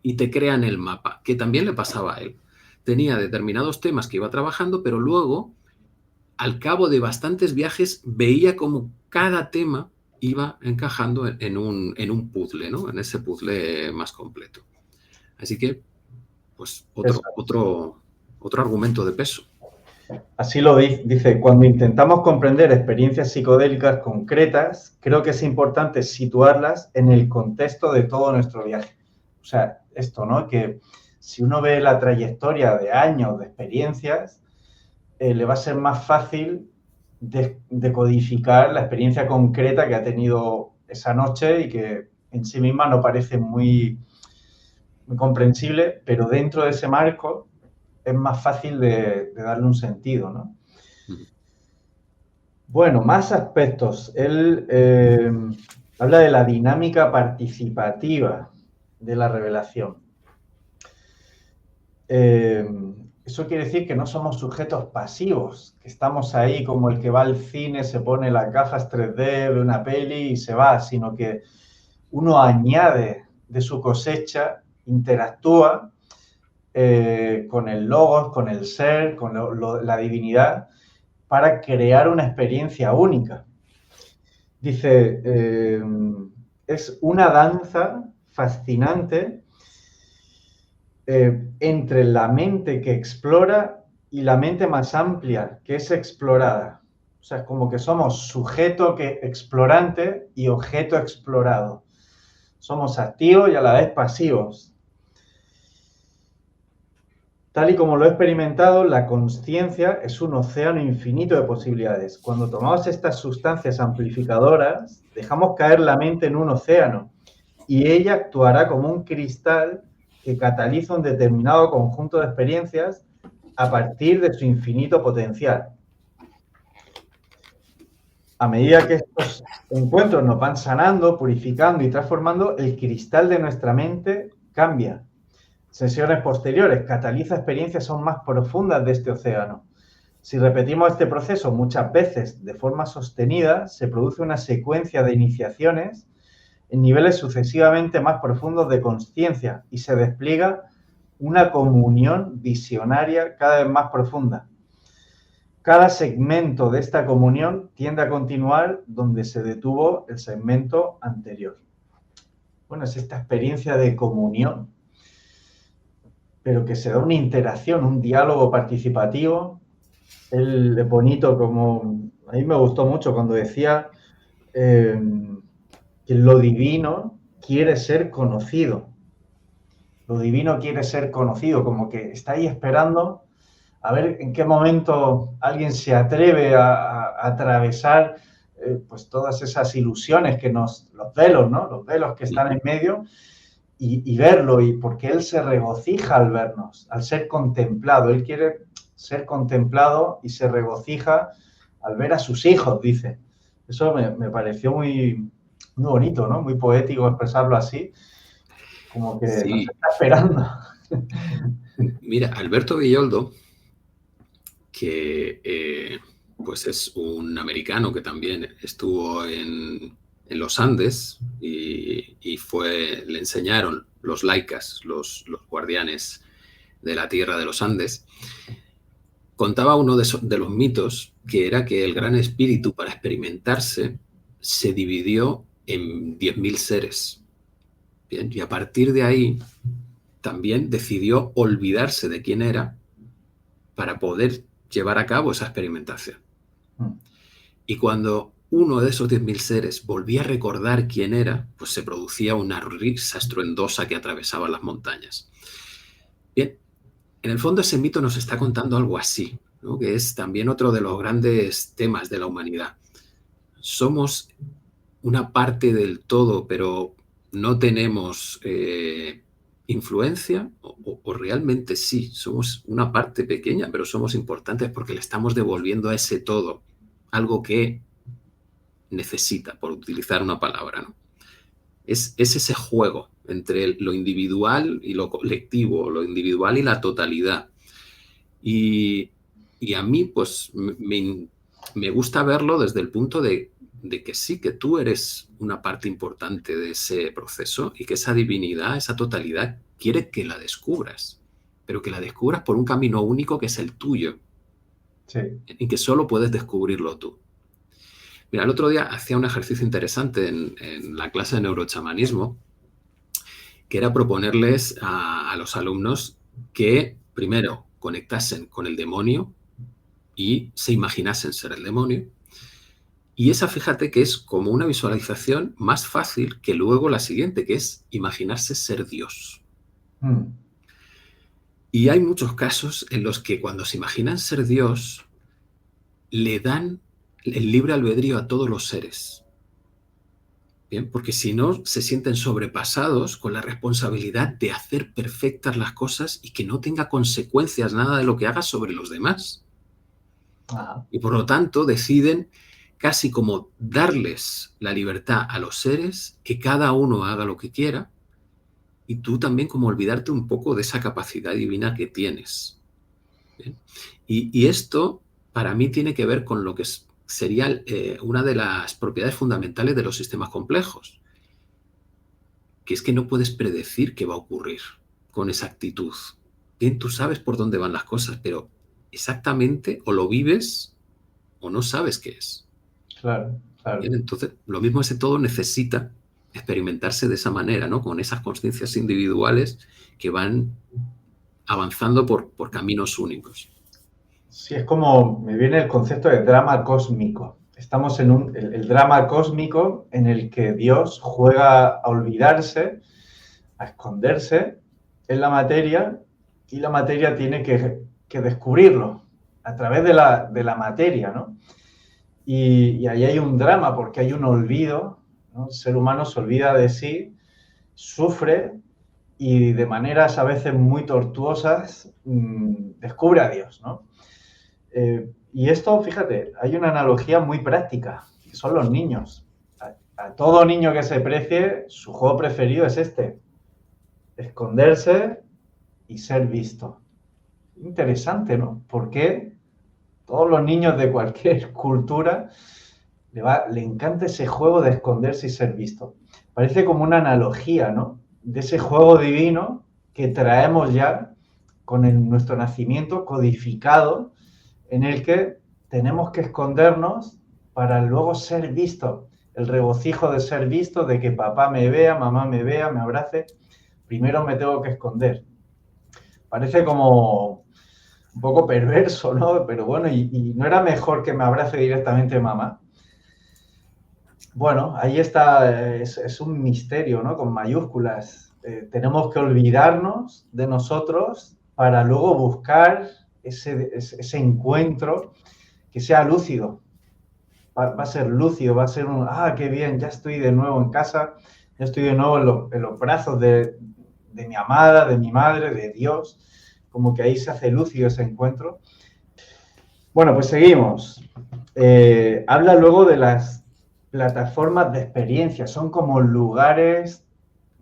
y te crean el mapa, que también le pasaba a él. Tenía determinados temas que iba trabajando, pero luego, al cabo de bastantes viajes, veía como cada tema iba encajando en un puzzle, ¿no? En ese puzzle más completo. Así que, pues, otro argumento de peso. Así lo dice, cuando intentamos comprender experiencias psicodélicas concretas, creo que es importante situarlas en el contexto de todo nuestro viaje. O sea, esto, ¿no? Que si uno ve la trayectoria de años de experiencias, le va a ser más fácil decodificar la experiencia concreta que ha tenido esa noche y que en sí misma no parece muy comprensible, pero dentro de ese marco es más fácil de darle un sentido, ¿no? Bueno, más aspectos. Él habla de la dinámica participativa de la revelación. Eso quiere decir que no somos sujetos pasivos, que estamos ahí como el que va al cine, se pone las gafas 3D, ve una peli y se va, sino que uno añade de su cosecha, interactúa con el logos, con el ser, con la divinidad, para crear una experiencia única. Dice, es una danza fascinante entre la mente que explora y la mente más amplia que es explorada. O sea, es como que somos sujeto explorante y objeto explorado. Somos activos y a la vez pasivos. Tal y como lo he experimentado, la consciencia es un océano infinito de posibilidades. Cuando tomamos estas sustancias amplificadoras, dejamos caer la mente en un océano y ella actuará como un cristal que cataliza un determinado conjunto de experiencias a partir de su infinito potencial. A medida que estos encuentros nos van sanando, purificando y transformando, el cristal de nuestra mente cambia. Sesiones posteriores cataliza experiencias aún más profundas de este océano. Si repetimos este proceso muchas veces de forma sostenida, se produce una secuencia de iniciaciones en niveles sucesivamente más profundos de consciencia y se despliega una comunión visionaria cada vez más profunda. Cada segmento de esta comunión tiende a continuar donde se detuvo el segmento anterior. Bueno, es esta experiencia de comunión, pero que se da una interacción, un diálogo participativo. Él es bonito, como a mí me gustó mucho cuando decía que lo divino quiere ser conocido. Lo divino quiere ser conocido, como que está ahí esperando a ver en qué momento alguien se atreve a atravesar pues todas esas ilusiones los velos, ¿no? Los velos que están en medio y verlo, y porque Él se regocija al vernos, al ser contemplado. Él quiere ser contemplado y se regocija al ver a sus hijos, dice. Eso me pareció muy bonito, ¿no? Muy poético expresarlo así, como que nos Sí. está esperando. Mira, Alberto Villoldo, que pues es un americano que también estuvo en los Andes y le enseñaron los laicas, los guardianes de la tierra de los Andes, contaba uno de los mitos, que era que el gran espíritu, para experimentarse, se dividió en 10.000 seres. Bien, y a partir de ahí también decidió olvidarse de quién era para poder llevar a cabo esa experimentación. Y cuando uno de esos 10.000 seres volvía a recordar quién era, pues se producía una risa estruendosa que atravesaba las montañas. Bien, en el fondo ese mito nos está contando algo así, ¿no? Que es también otro de los grandes temas de la humanidad. Somos una parte del todo, pero no tenemos influencia, o realmente sí, somos una parte pequeña, pero somos importantes porque le estamos devolviendo a ese todo algo que necesita, por utilizar una palabra, ¿no? Es ese juego entre lo individual y lo colectivo, lo individual y la totalidad. Y a mí, pues, me gusta verlo desde el punto de que sí, que tú eres una parte importante de ese proceso y que esa divinidad, esa totalidad, quiere que la descubras, pero que la descubras por un camino único que es el tuyo, sí, y que solo puedes descubrirlo tú. Mira, el otro día hacía un ejercicio interesante en la clase de neurochamanismo, que era proponerles a los alumnos que primero conectasen con el demonio y se imaginasen ser el demonio. Y esa, fíjate, que es como una visualización más fácil que luego la siguiente, que es imaginarse ser Dios. Y hay muchos casos en los que cuando se imaginan ser Dios, le dan el libre albedrío a todos los seres. Bien, porque si no, se sienten sobrepasados con la responsabilidad de hacer perfectas las cosas y que no tenga consecuencias nada de lo que haga sobre los demás. Ajá. Y por lo tanto deciden casi como darles la libertad a los seres, que cada uno haga lo que quiera, y tú también como olvidarte un poco de esa capacidad divina que tienes. ¿Bien? Y esto para mí tiene que ver con lo que sería una de las propiedades fundamentales de los sistemas complejos, que es que no puedes predecir qué va a ocurrir con exactitud. Bien, tú sabes por dónde van las cosas, pero exactamente o lo vives o no sabes qué es. Claro, claro. Bien, entonces, lo mismo, ese todo necesita experimentarse de esa manera, ¿no? Con esas conciencias individuales que van avanzando por caminos únicos. Sí, es como me viene el concepto de drama cósmico. Estamos en el drama cósmico en el que Dios juega a olvidarse, a esconderse en la materia, y la materia tiene que descubrirlo a través de la materia, ¿no? Y ahí hay un drama porque hay un olvido, ¿no? El ser humano se olvida de sí, sufre y de maneras a veces muy tortuosas descubre a Dios, ¿no? Y esto, fíjate, hay una analogía muy práctica, que son los niños. A todo niño que se precie, su juego preferido es este, esconderse y ser visto. Interesante, ¿no? Porque todos los niños de cualquier cultura le encanta ese juego de esconderse y ser visto. Parece como una analogía, ¿no? De ese juego divino que traemos ya con nuestro nacimiento codificado, en el que tenemos que escondernos para luego ser vistos. El regocijo de ser visto, de que papá me vea, mamá me vea, me abrace. Primero me tengo que esconder. Parece como un poco perverso, ¿no? Pero bueno, ¿y no era mejor que me abrace directamente mamá? Bueno, ahí está, es un misterio, ¿no? Con mayúsculas. Tenemos que olvidarnos de nosotros para luego buscar ese encuentro que sea lúcido, va a ser lúcido, va a ser qué bien, ya estoy de nuevo en casa, ya estoy de nuevo en los brazos de mi amada, de mi madre, de Dios, como que ahí se hace lúcido ese encuentro. Bueno, pues seguimos. Habla luego de las plataformas de experiencia, son como lugares,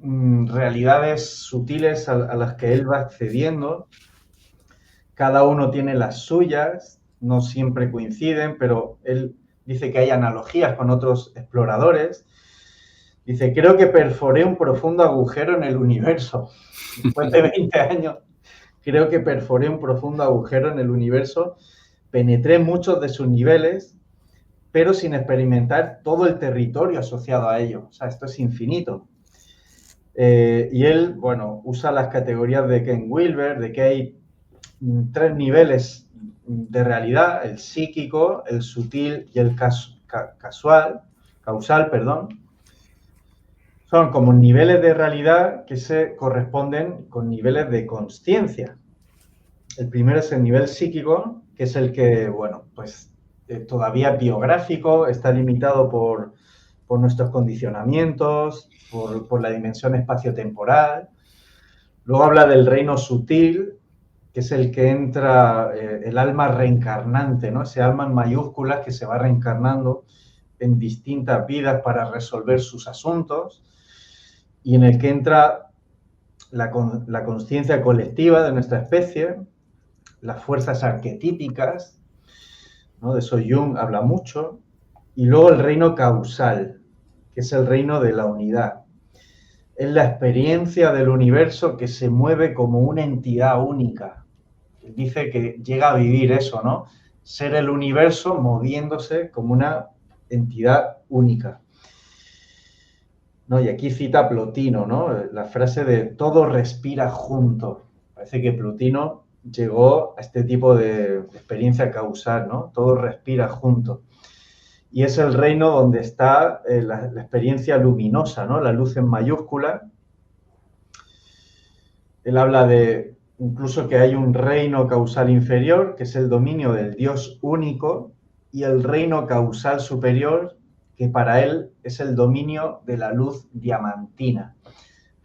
realidades sutiles a las que él va accediendo. Cada uno tiene las suyas, no siempre coinciden, pero él dice que hay analogías con otros exploradores. Dice, creo que perforé un profundo agujero en el universo. Después de 20 años, creo que perforé un profundo agujero en el universo, penetré muchos de sus niveles, pero sin experimentar todo el territorio asociado a ello. O sea, esto es infinito. Y él, bueno, usa las categorías de Ken Wilber, de que hay 3 niveles de realidad, el psíquico, el sutil y el causal, perdón. Son como niveles de realidad que se corresponden con niveles de consciencia. El primero es el nivel psíquico, que es el que, bueno, pues todavía biográfico, está limitado por nuestros condicionamientos, por la dimensión espaciotemporal. Luego habla del reino sutil, que es el que entra el alma reencarnante, ¿no? Ese alma en mayúsculas que se va reencarnando en distintas vidas para resolver sus asuntos y en el que entra la conciencia colectiva de nuestra especie, las fuerzas arquetípicas, ¿no? De eso Jung habla mucho, y luego el reino causal, que es el reino de la unidad. Es la experiencia del universo que se mueve como una entidad única. Dice que llega a vivir eso, ¿no? Ser el universo moviéndose como una entidad única. ¿No? Y aquí cita Plotino, ¿no? La frase de todo respira junto. Parece que Plotino llegó a este tipo de experiencia causal, ¿no? Todo respira junto. Y es el reino donde está la experiencia luminosa, ¿no? La luz en mayúscula. Él habla de incluso que hay un reino causal inferior, que es el dominio del Dios único, y el reino causal superior, que para él es el dominio de la luz diamantina.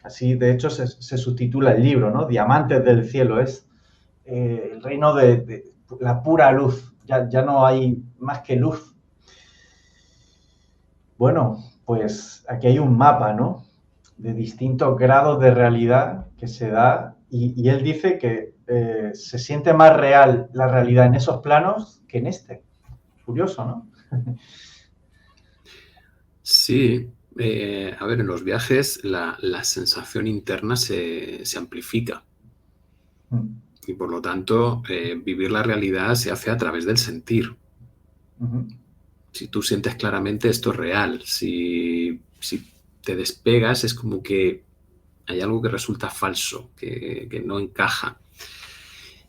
Así, de hecho, se subtitula el libro, ¿no? Diamantes del cielo, es el reino de la pura luz, ya no hay más que luz. Bueno, pues aquí hay un mapa, ¿no? De distintos grados de realidad que se da y él dice que se siente más real la realidad en esos planos que en este. Curioso, ¿no? Sí, a ver, en los viajes la sensación interna se amplifica y por lo tanto vivir la realidad se hace a través del sentir. Si tú sientes claramente esto es real, si te despegas es como que hay algo que resulta falso, que no encaja.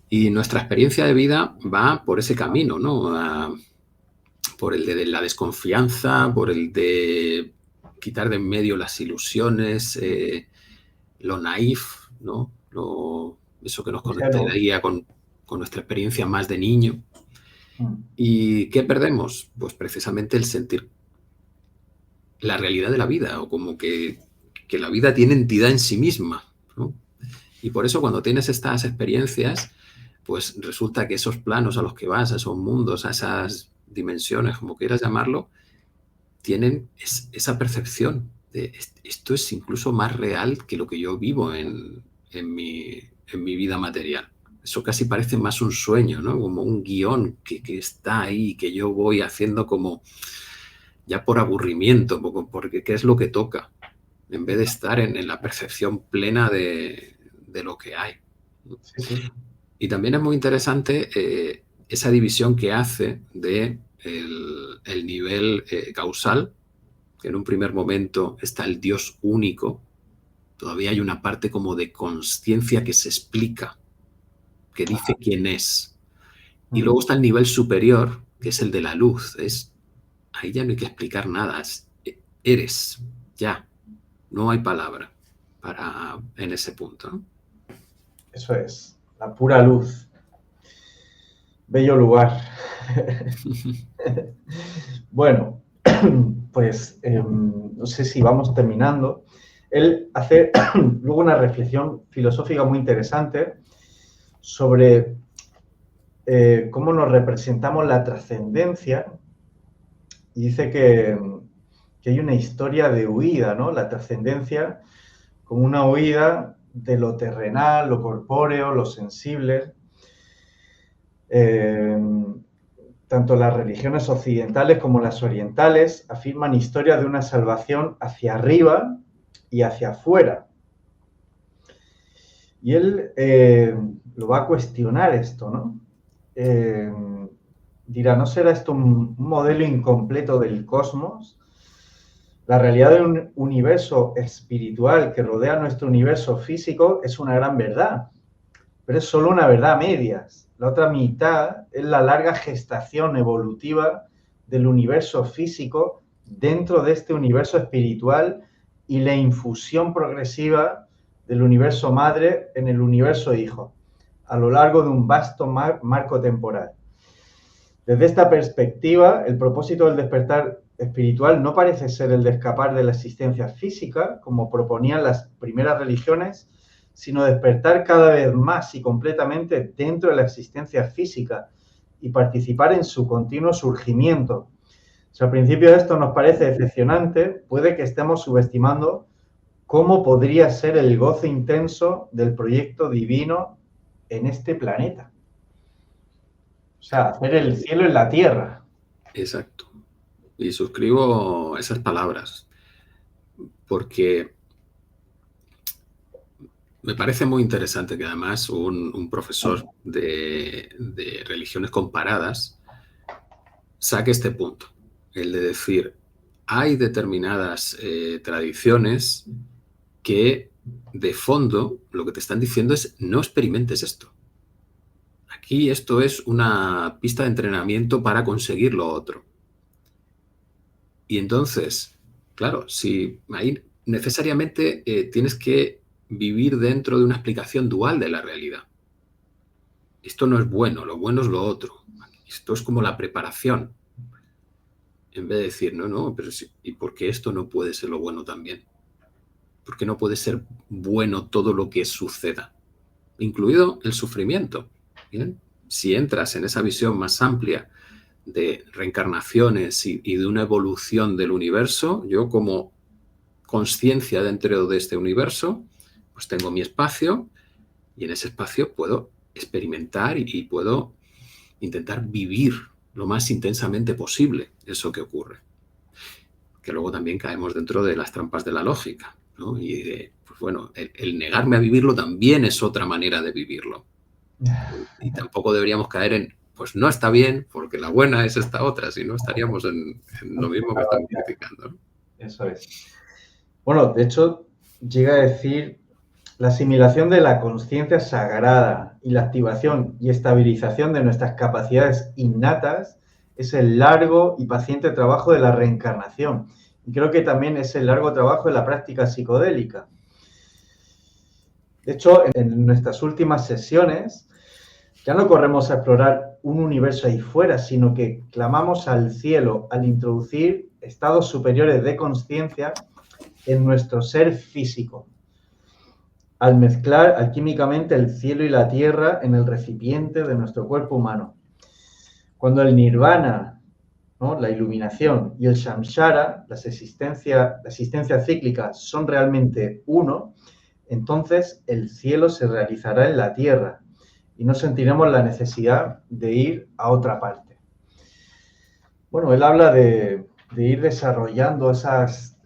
Y nuestra experiencia de vida va por ese camino, ¿no? Por el de la desconfianza, por el de quitar de en medio las ilusiones, lo naif, ¿no? Eso que nos conectaría con nuestra experiencia más de niño. ¿Y qué perdemos? Pues precisamente el sentir la realidad de la vida, o como que la vida tiene entidad en sí misma, ¿no? Y por eso cuando tienes estas experiencias, pues resulta que esos planos a los que vas, a esos mundos, a esas dimensiones, como quieras llamarlo, tienen esa percepción de esto es incluso más real que lo que yo vivo en mi vida material. Eso casi parece más un sueño, ¿no? Como un guión que está ahí, que yo voy haciendo como ya por aburrimiento, porque qué es lo que toca, en vez de estar en la percepción plena de lo que hay. Sí, sí. Y también es muy interesante esa división que hace de el nivel causal, que en un primer momento está el Dios único, todavía hay una parte como de consciencia que se explica, que dice quién es. Y luego está el nivel superior, que es el de la luz. Ahí ya no hay que explicar nada, eres, ya, no hay palabra en ese punto, ¿no? Eso es, la pura luz. Bello lugar. Bueno, pues no sé si vamos terminando. Él hace luego una reflexión filosófica muy interesante sobre cómo nos representamos la trascendencia, y dice que hay una historia de huida, ¿no? La trascendencia como una huida de lo terrenal, lo corpóreo, lo sensible. Tanto las religiones occidentales como las orientales afirman historias de una salvación hacia arriba y hacia afuera. Y él lo va a cuestionar esto, ¿no? Dirá, ¿no será esto un modelo incompleto del cosmos? La realidad de un universo espiritual que rodea nuestro universo físico es una gran verdad, pero es solo una verdad a medias. La otra mitad es la larga gestación evolutiva del universo físico dentro de este universo espiritual y la infusión progresiva del universo madre en el universo hijo, a lo largo de un vasto marco temporal. Desde esta perspectiva, el propósito del despertar espiritual no parece ser el de escapar de la existencia física, como proponían las primeras religiones, sino despertar cada vez más y completamente dentro de la existencia física y participar en su continuo surgimiento. Si al principio esto nos parece decepcionante, puede que estemos subestimando cómo podría ser el gozo intenso del proyecto divino en este planeta. O sea, hacer el cielo en la tierra. Exacto. Y suscribo esas palabras, porque me parece muy interesante que además un profesor de religiones comparadas saque este punto, el de decir, hay determinadas tradiciones que de fondo lo que te están diciendo es no experimentes esto. Aquí esto es una pista de entrenamiento para conseguir lo otro. Y entonces, claro, si ahí necesariamente tienes que vivir dentro de una explicación dual de la realidad. Esto no es bueno, lo bueno es lo otro. Esto es como la preparación. En vez de decir, no, pero sí, ¿y por qué esto no puede ser lo bueno también? ¿Por qué no puede ser bueno todo lo que suceda? Incluido el sufrimiento. ¿Bien? Si entras en esa visión más amplia de reencarnaciones y de una evolución del universo, yo como conciencia dentro de este universo, pues tengo mi espacio y en ese espacio puedo experimentar y puedo intentar vivir lo más intensamente posible eso que ocurre. Que luego también caemos dentro de las trampas de la lógica, ¿no? Y de, pues bueno, el negarme a vivirlo también es otra manera de vivirlo. Y tampoco deberíamos caer en, pues no está bien, porque la buena es esta otra, si no estaríamos en lo mismo que estamos criticando, ¿no? Eso es. Bueno, de hecho, llega a decir la asimilación de la conciencia sagrada y la activación y estabilización de nuestras capacidades innatas es el largo y paciente trabajo de la reencarnación. Y creo que también es el largo trabajo de la práctica psicodélica. De hecho, en nuestras últimas sesiones ya no corremos a explorar un universo ahí fuera, sino que clamamos al cielo al introducir estados superiores de conciencia en nuestro ser físico, al mezclar alquímicamente el cielo y la tierra en el recipiente de nuestro cuerpo humano. Cuando el nirvana, ¿no?, la iluminación, y el samsara, la existencia cíclica, son realmente uno, entonces el cielo se realizará en la tierra y no sentiremos la necesidad de ir a otra parte. Bueno, él habla de ir desarrollando esas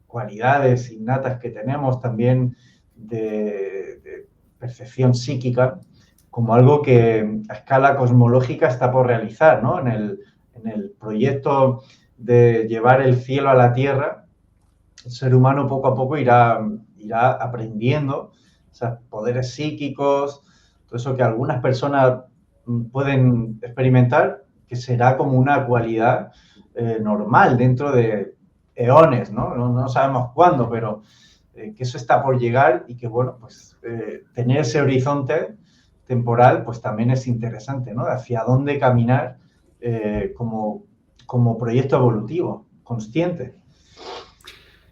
cualidades innatas que tenemos también de percepción psíquica como algo que a escala cosmológica está por realizar, ¿no? En el proyecto de llevar el cielo a la tierra, el ser humano poco a poco irá aprendiendo esos poderes psíquicos, todo eso que algunas personas pueden experimentar, que será como una cualidad normal dentro de eones, ¿no? No sabemos cuándo, pero que eso está por llegar y que, bueno, pues tener ese horizonte temporal, pues también es interesante, ¿no? Hacia dónde caminar como como proyecto evolutivo, consciente.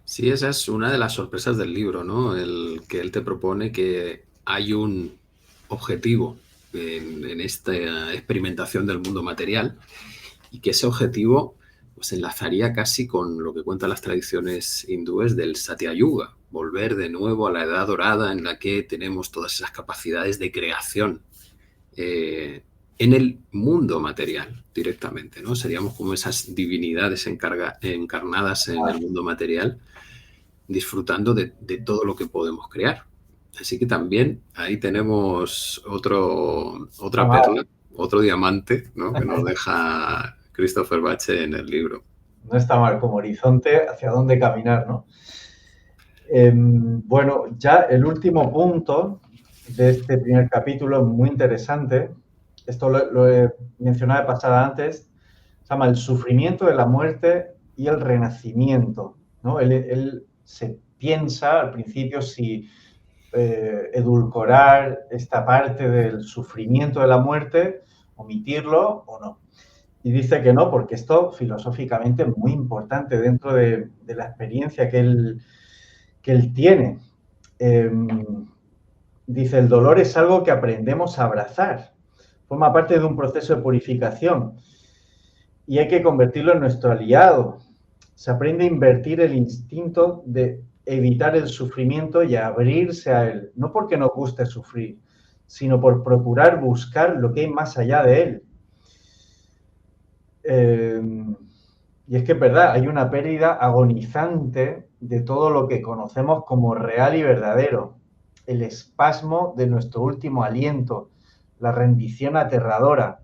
Sí, esa es una de las sorpresas del libro, ¿no? El que él te propone que hay un objetivo en esta experimentación del mundo material y que ese objetivo pues enlazaría casi con lo que cuentan las tradiciones hindúes del Satya Yuga, volver de nuevo a la edad dorada en la que tenemos todas esas capacidades de creación en el mundo material directamente, ¿no? Seríamos como esas divinidades encarnadas en el mundo material, disfrutando de todo lo que podemos crear. Así que también ahí tenemos otra perla, otro diamante, ¿no? Que nos deja Christopher Bache en el libro. No está mal, como horizonte hacia dónde caminar, ¿no? Bueno, ya el último punto de este primer capítulo, muy interesante, esto lo he mencionado de pasada antes, se llama el sufrimiento de la muerte y el renacimiento, ¿no? Él se piensa al principio si edulcorar esta parte del sufrimiento de la muerte, omitirlo o no. Y dice que no, porque esto filosóficamente es muy importante dentro de la experiencia que él tiene. Dice, el dolor es algo que aprendemos a abrazar, forma parte de un proceso de purificación y hay que convertirlo en nuestro aliado. Se aprende a invertir el instinto de evitar el sufrimiento y a abrirse a él, no porque nos guste sufrir, sino por procurar buscar lo que hay más allá de él. Y es que es verdad, hay una pérdida agonizante de todo lo que conocemos como real y verdadero. El espasmo de nuestro último aliento, la rendición aterradora.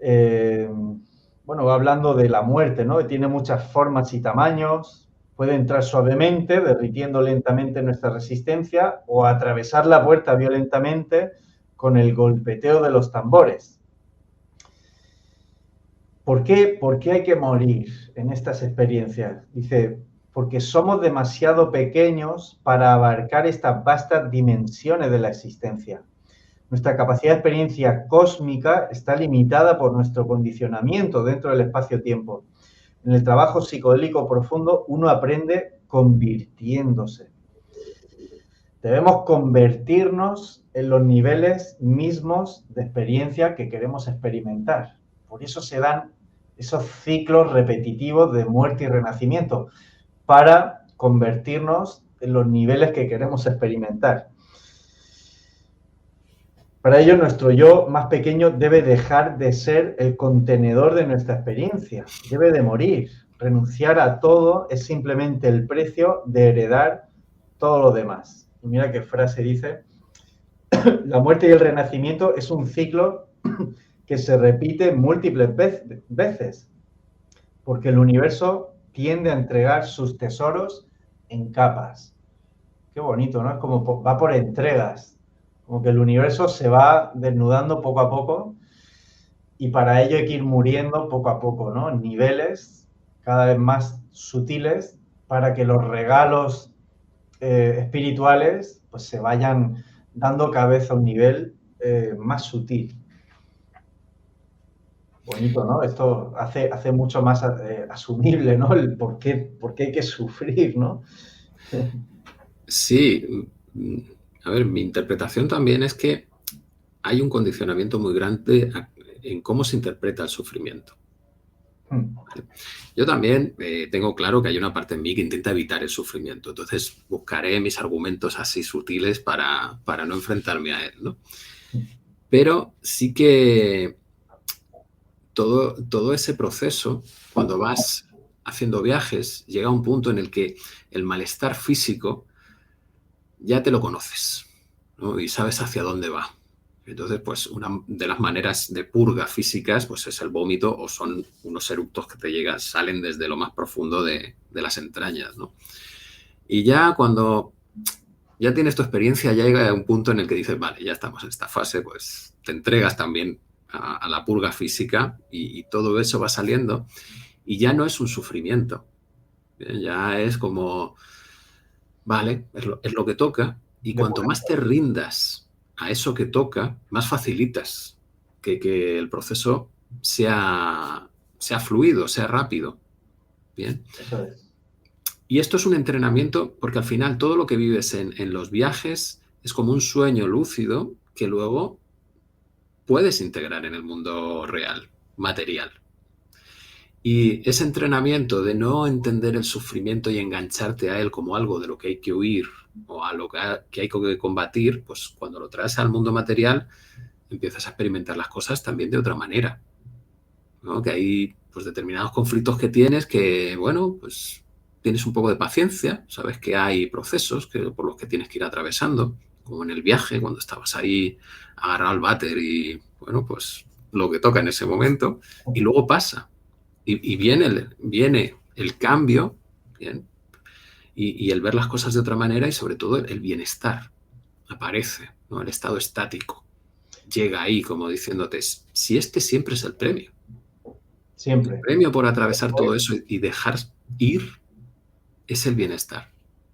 Bueno, va hablando de la muerte, ¿no? Tiene muchas formas y tamaños, puede entrar suavemente, derritiendo lentamente nuestra resistencia, o atravesar la puerta violentamente con el golpeteo de los tambores. ¿Por qué hay que morir en estas experiencias? Dice, porque somos demasiado pequeños para abarcar estas vastas dimensiones de la existencia. Nuestra capacidad de experiencia cósmica está limitada por nuestro condicionamiento dentro del espacio-tiempo. En el trabajo psicodélico profundo uno aprende convirtiéndose. Debemos convertirnos en los niveles mismos de experiencia que queremos experimentar. Por eso se dan esos ciclos repetitivos de muerte y renacimiento, para convertirnos en los niveles que queremos experimentar. Para ello, nuestro yo más pequeño debe dejar de ser el contenedor de nuestra experiencia, debe de morir. Renunciar a todo es simplemente el precio de heredar todo lo demás. Y mira qué frase dice: la muerte y el renacimiento es un ciclo que se repite múltiples veces, porque el universo tiende a entregar sus tesoros en capas. Qué bonito, ¿no? Es como va por entregas, como que el universo se va desnudando poco a poco y para ello hay que ir muriendo poco a poco, ¿no? En niveles cada vez más sutiles para que los regalos espirituales pues se vayan dando cabeza a un nivel más sutil. Bonito, ¿no? Esto hace mucho más asumible, ¿no? El por qué hay que sufrir, ¿no? Sí, a ver, mi interpretación también es que hay un condicionamiento muy grande en cómo se interpreta el sufrimiento. ¿Vale? Yo también tengo claro que hay una parte en mí que intenta evitar el sufrimiento, entonces buscaré mis argumentos así sutiles para no enfrentarme a él, ¿no? Pero sí que todo ese proceso, cuando vas haciendo viajes, llega a un punto en el que el malestar físico ya te lo conoces, ¿no? Y sabes hacia dónde va. Entonces, pues una de las maneras de purga físicas pues es el vómito o son unos eructos que te llegan, salen desde lo más profundo de las entrañas, ¿no? Y ya cuando ya tienes tu experiencia, ya llega a un punto en el que dices, vale, ya estamos en esta fase, pues te entregas también a la purga física y todo eso va saliendo y ya no es un sufrimiento. Ya es como, vale, es lo que toca y cuanto más te rindas a eso que toca, más facilitas que el proceso sea sea fluido, sea rápido. Bien. Eso es. Y esto es un entrenamiento porque al final todo lo que vives en los viajes es como un sueño lúcido que luego puedes integrar en el mundo real, material. Y ese entrenamiento de no entender el sufrimiento y engancharte a él como algo de lo que hay que huir o a lo que hay que combatir, pues cuando lo traes al mundo material empiezas a experimentar las cosas también de otra manera, ¿no? Que hay pues determinados conflictos que tienes que, bueno, pues tienes un poco de paciencia, sabes que hay procesos por los que tienes que ir atravesando, como en el viaje, cuando estabas ahí agarrado al váter y, bueno, pues lo que toca en ese momento, y luego pasa. Y viene el cambio, ¿bien? Y el ver las cosas de otra manera y sobre todo el bienestar aparece, ¿no? El estado estático llega ahí como diciéndote, si este siempre es el premio. El Siempre. premio por atravesar todo eso y dejar ir es el bienestar.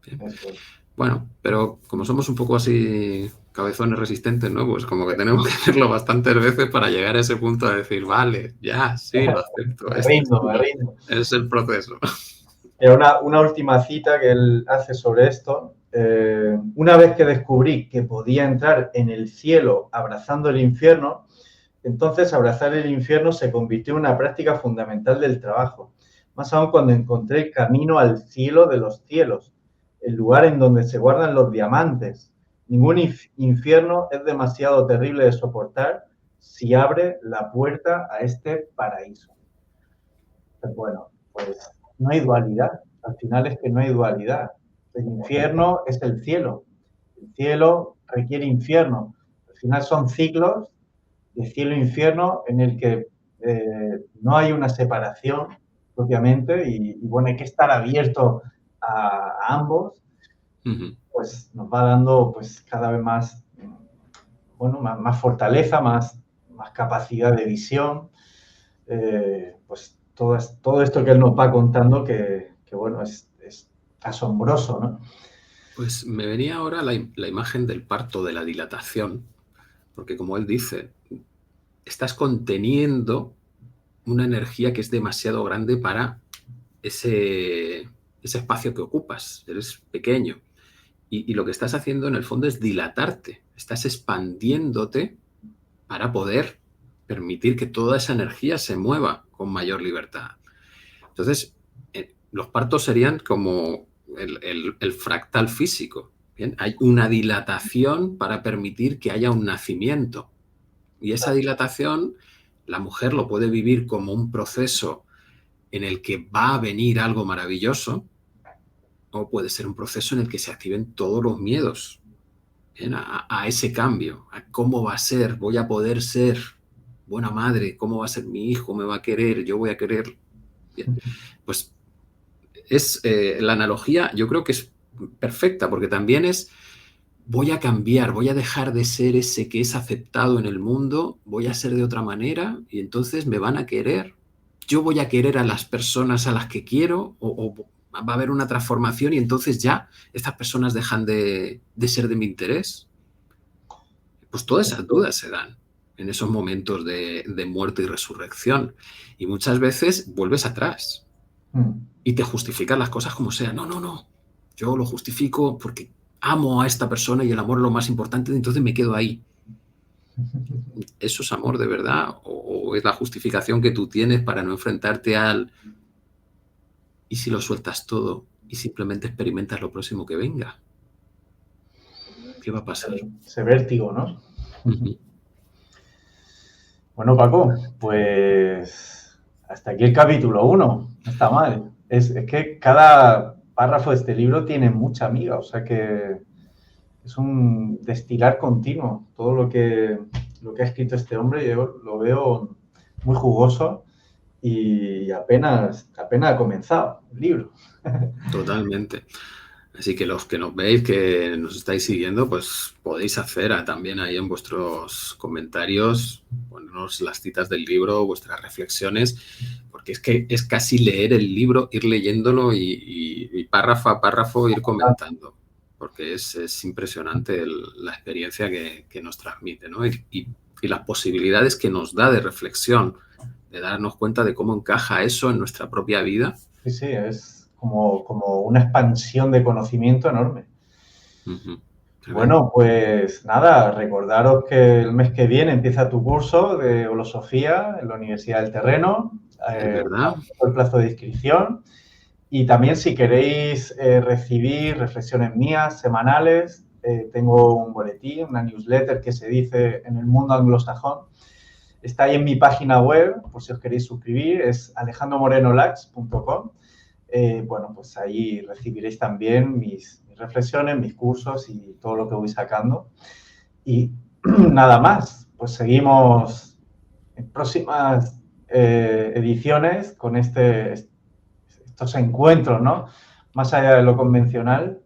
¿Bien? Eso es. Bueno, pero como somos un poco así cabezones resistentes, ¿no? Pues como que tenemos que verlo bastantes veces para llegar a ese punto de decir, vale, ya, sí, lo acepto. Me rindo, me rindo. Es el proceso. Una última cita que él hace sobre esto. Una vez que descubrí que podía entrar en el cielo abrazando el infierno, entonces abrazar el infierno se convirtió en una práctica fundamental del trabajo. Más aún cuando encontré el camino al cielo de los cielos, el lugar en donde se guardan los diamantes. Ningún infierno es demasiado terrible de soportar si abre la puerta a este paraíso. Bueno, pues no hay dualidad. Al final es que no hay dualidad. El infierno es el cielo. El cielo requiere infierno. Al final son ciclos de cielo e infierno en el que no hay una separación propiamente y bueno, hay que estar abierto a ambos, pues nos va dando pues cada vez más, bueno, más fortaleza, más capacidad de visión, pues todo esto que él nos va contando que bueno, es asombroso, ¿no? Pues me venía ahora la imagen del parto, de la dilatación, porque como él dice, estás conteniendo una energía que es demasiado grande para ese espacio que ocupas, eres pequeño. Y lo que estás haciendo en el fondo es dilatarte, estás expandiéndote para poder permitir que toda esa energía se mueva con mayor libertad. Entonces, los partos serían como el fractal físico. ¿Bien? Hay una dilatación para permitir que haya un nacimiento. Y esa dilatación, la mujer lo puede vivir como un proceso en el que va a venir algo maravilloso, o puede ser un proceso en el que se activen todos los miedos, ¿bien? A ese cambio, a cómo va a ser, voy a poder ser buena madre, cómo va a ser mi hijo, me va a querer, yo voy a querer. Bien. Pues es la analogía, yo creo que es perfecta, porque también es, voy a cambiar, voy a dejar de ser ese que es aceptado en el mundo, voy a ser de otra manera y entonces me van a querer. Yo voy a querer a las personas a las que quiero o va a haber una transformación y entonces ya estas personas dejan de ser de mi interés. Pues todas esas dudas se dan en esos momentos de muerte y resurrección. Y muchas veces vuelves atrás y te justificas las cosas como sea. No, no, no. Yo lo justifico porque amo a esta persona y el amor es lo más importante, entonces me quedo ahí. ¿Eso es amor de verdad? ¿O es la justificación que tú tienes para no enfrentarte al... ¿Y si lo sueltas todo y simplemente experimentas lo próximo que venga? ¿Qué va a pasar? Ese vértigo, ¿no? Bueno, Paco, pues hasta aquí el capítulo 1. No está mal. Es que cada párrafo de este libro tiene mucha amiga, o sea que es un destilar continuo. Todo lo que ha escrito este hombre yo lo veo muy jugoso y apenas ha comenzado el libro. Totalmente. Así que los que nos veis, que nos estáis siguiendo, pues podéis hacer también ahí en vuestros comentarios, ponernos las citas del libro, vuestras reflexiones, porque es que es casi leer el libro, ir leyéndolo y párrafo a párrafo ir comentando, porque es impresionante la experiencia que nos transmite, ¿no? Y las posibilidades que nos da de reflexión de darnos cuenta de cómo encaja eso en nuestra propia vida. Sí, sí, es como una expansión de conocimiento enorme. Ujú. Bueno, pues nada, recordaros que el mes que viene empieza tu curso de Holosofía en la Universidad del Terreno. Es verdad. El plazo de inscripción. Y también si queréis recibir reflexiones mías semanales, tengo un boletín, una newsletter que se dice en el mundo anglosajón. Está ahí en mi página web, por si os queréis suscribir, es alejandromorenolax.com. Bueno, pues ahí recibiréis también mis reflexiones, mis cursos y todo lo que voy sacando. Y nada más, pues seguimos en próximas ediciones con estos encuentros, ¿no? Más allá de lo convencional,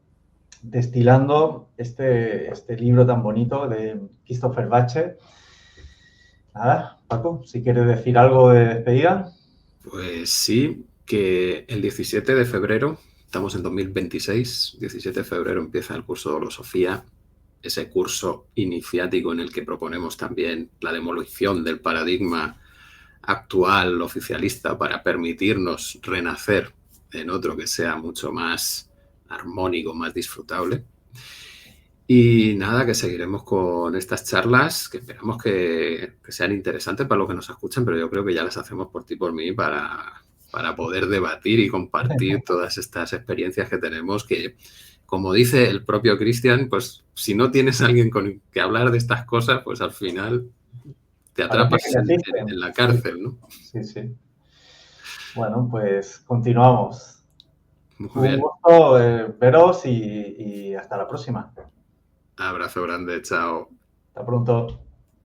destilando este libro tan bonito de Christopher Bache. Nada, Paco, si quieres decir algo de despedida. Pues sí, que el 17 de febrero, estamos en 2026, 17 de febrero empieza el curso de Holosofía, ese curso iniciático en el que proponemos también la demolición del paradigma actual oficialista para permitirnos renacer en otro que sea mucho más armónico, más disfrutable. Y nada, que seguiremos con estas charlas, que esperamos que sean interesantes para los que nos escuchan, pero yo creo que ya las hacemos por ti y por mí para poder debatir y compartir todas estas experiencias que tenemos, que, como dice el propio Cristian, pues si no tienes a alguien con que hablar de estas cosas, pues al final te atrapas en la cárcel, ¿no? Sí, sí. Bueno, pues continuamos. Muy Un bien. gusto veros y hasta la próxima. Abrazo grande, chao. Hasta pronto.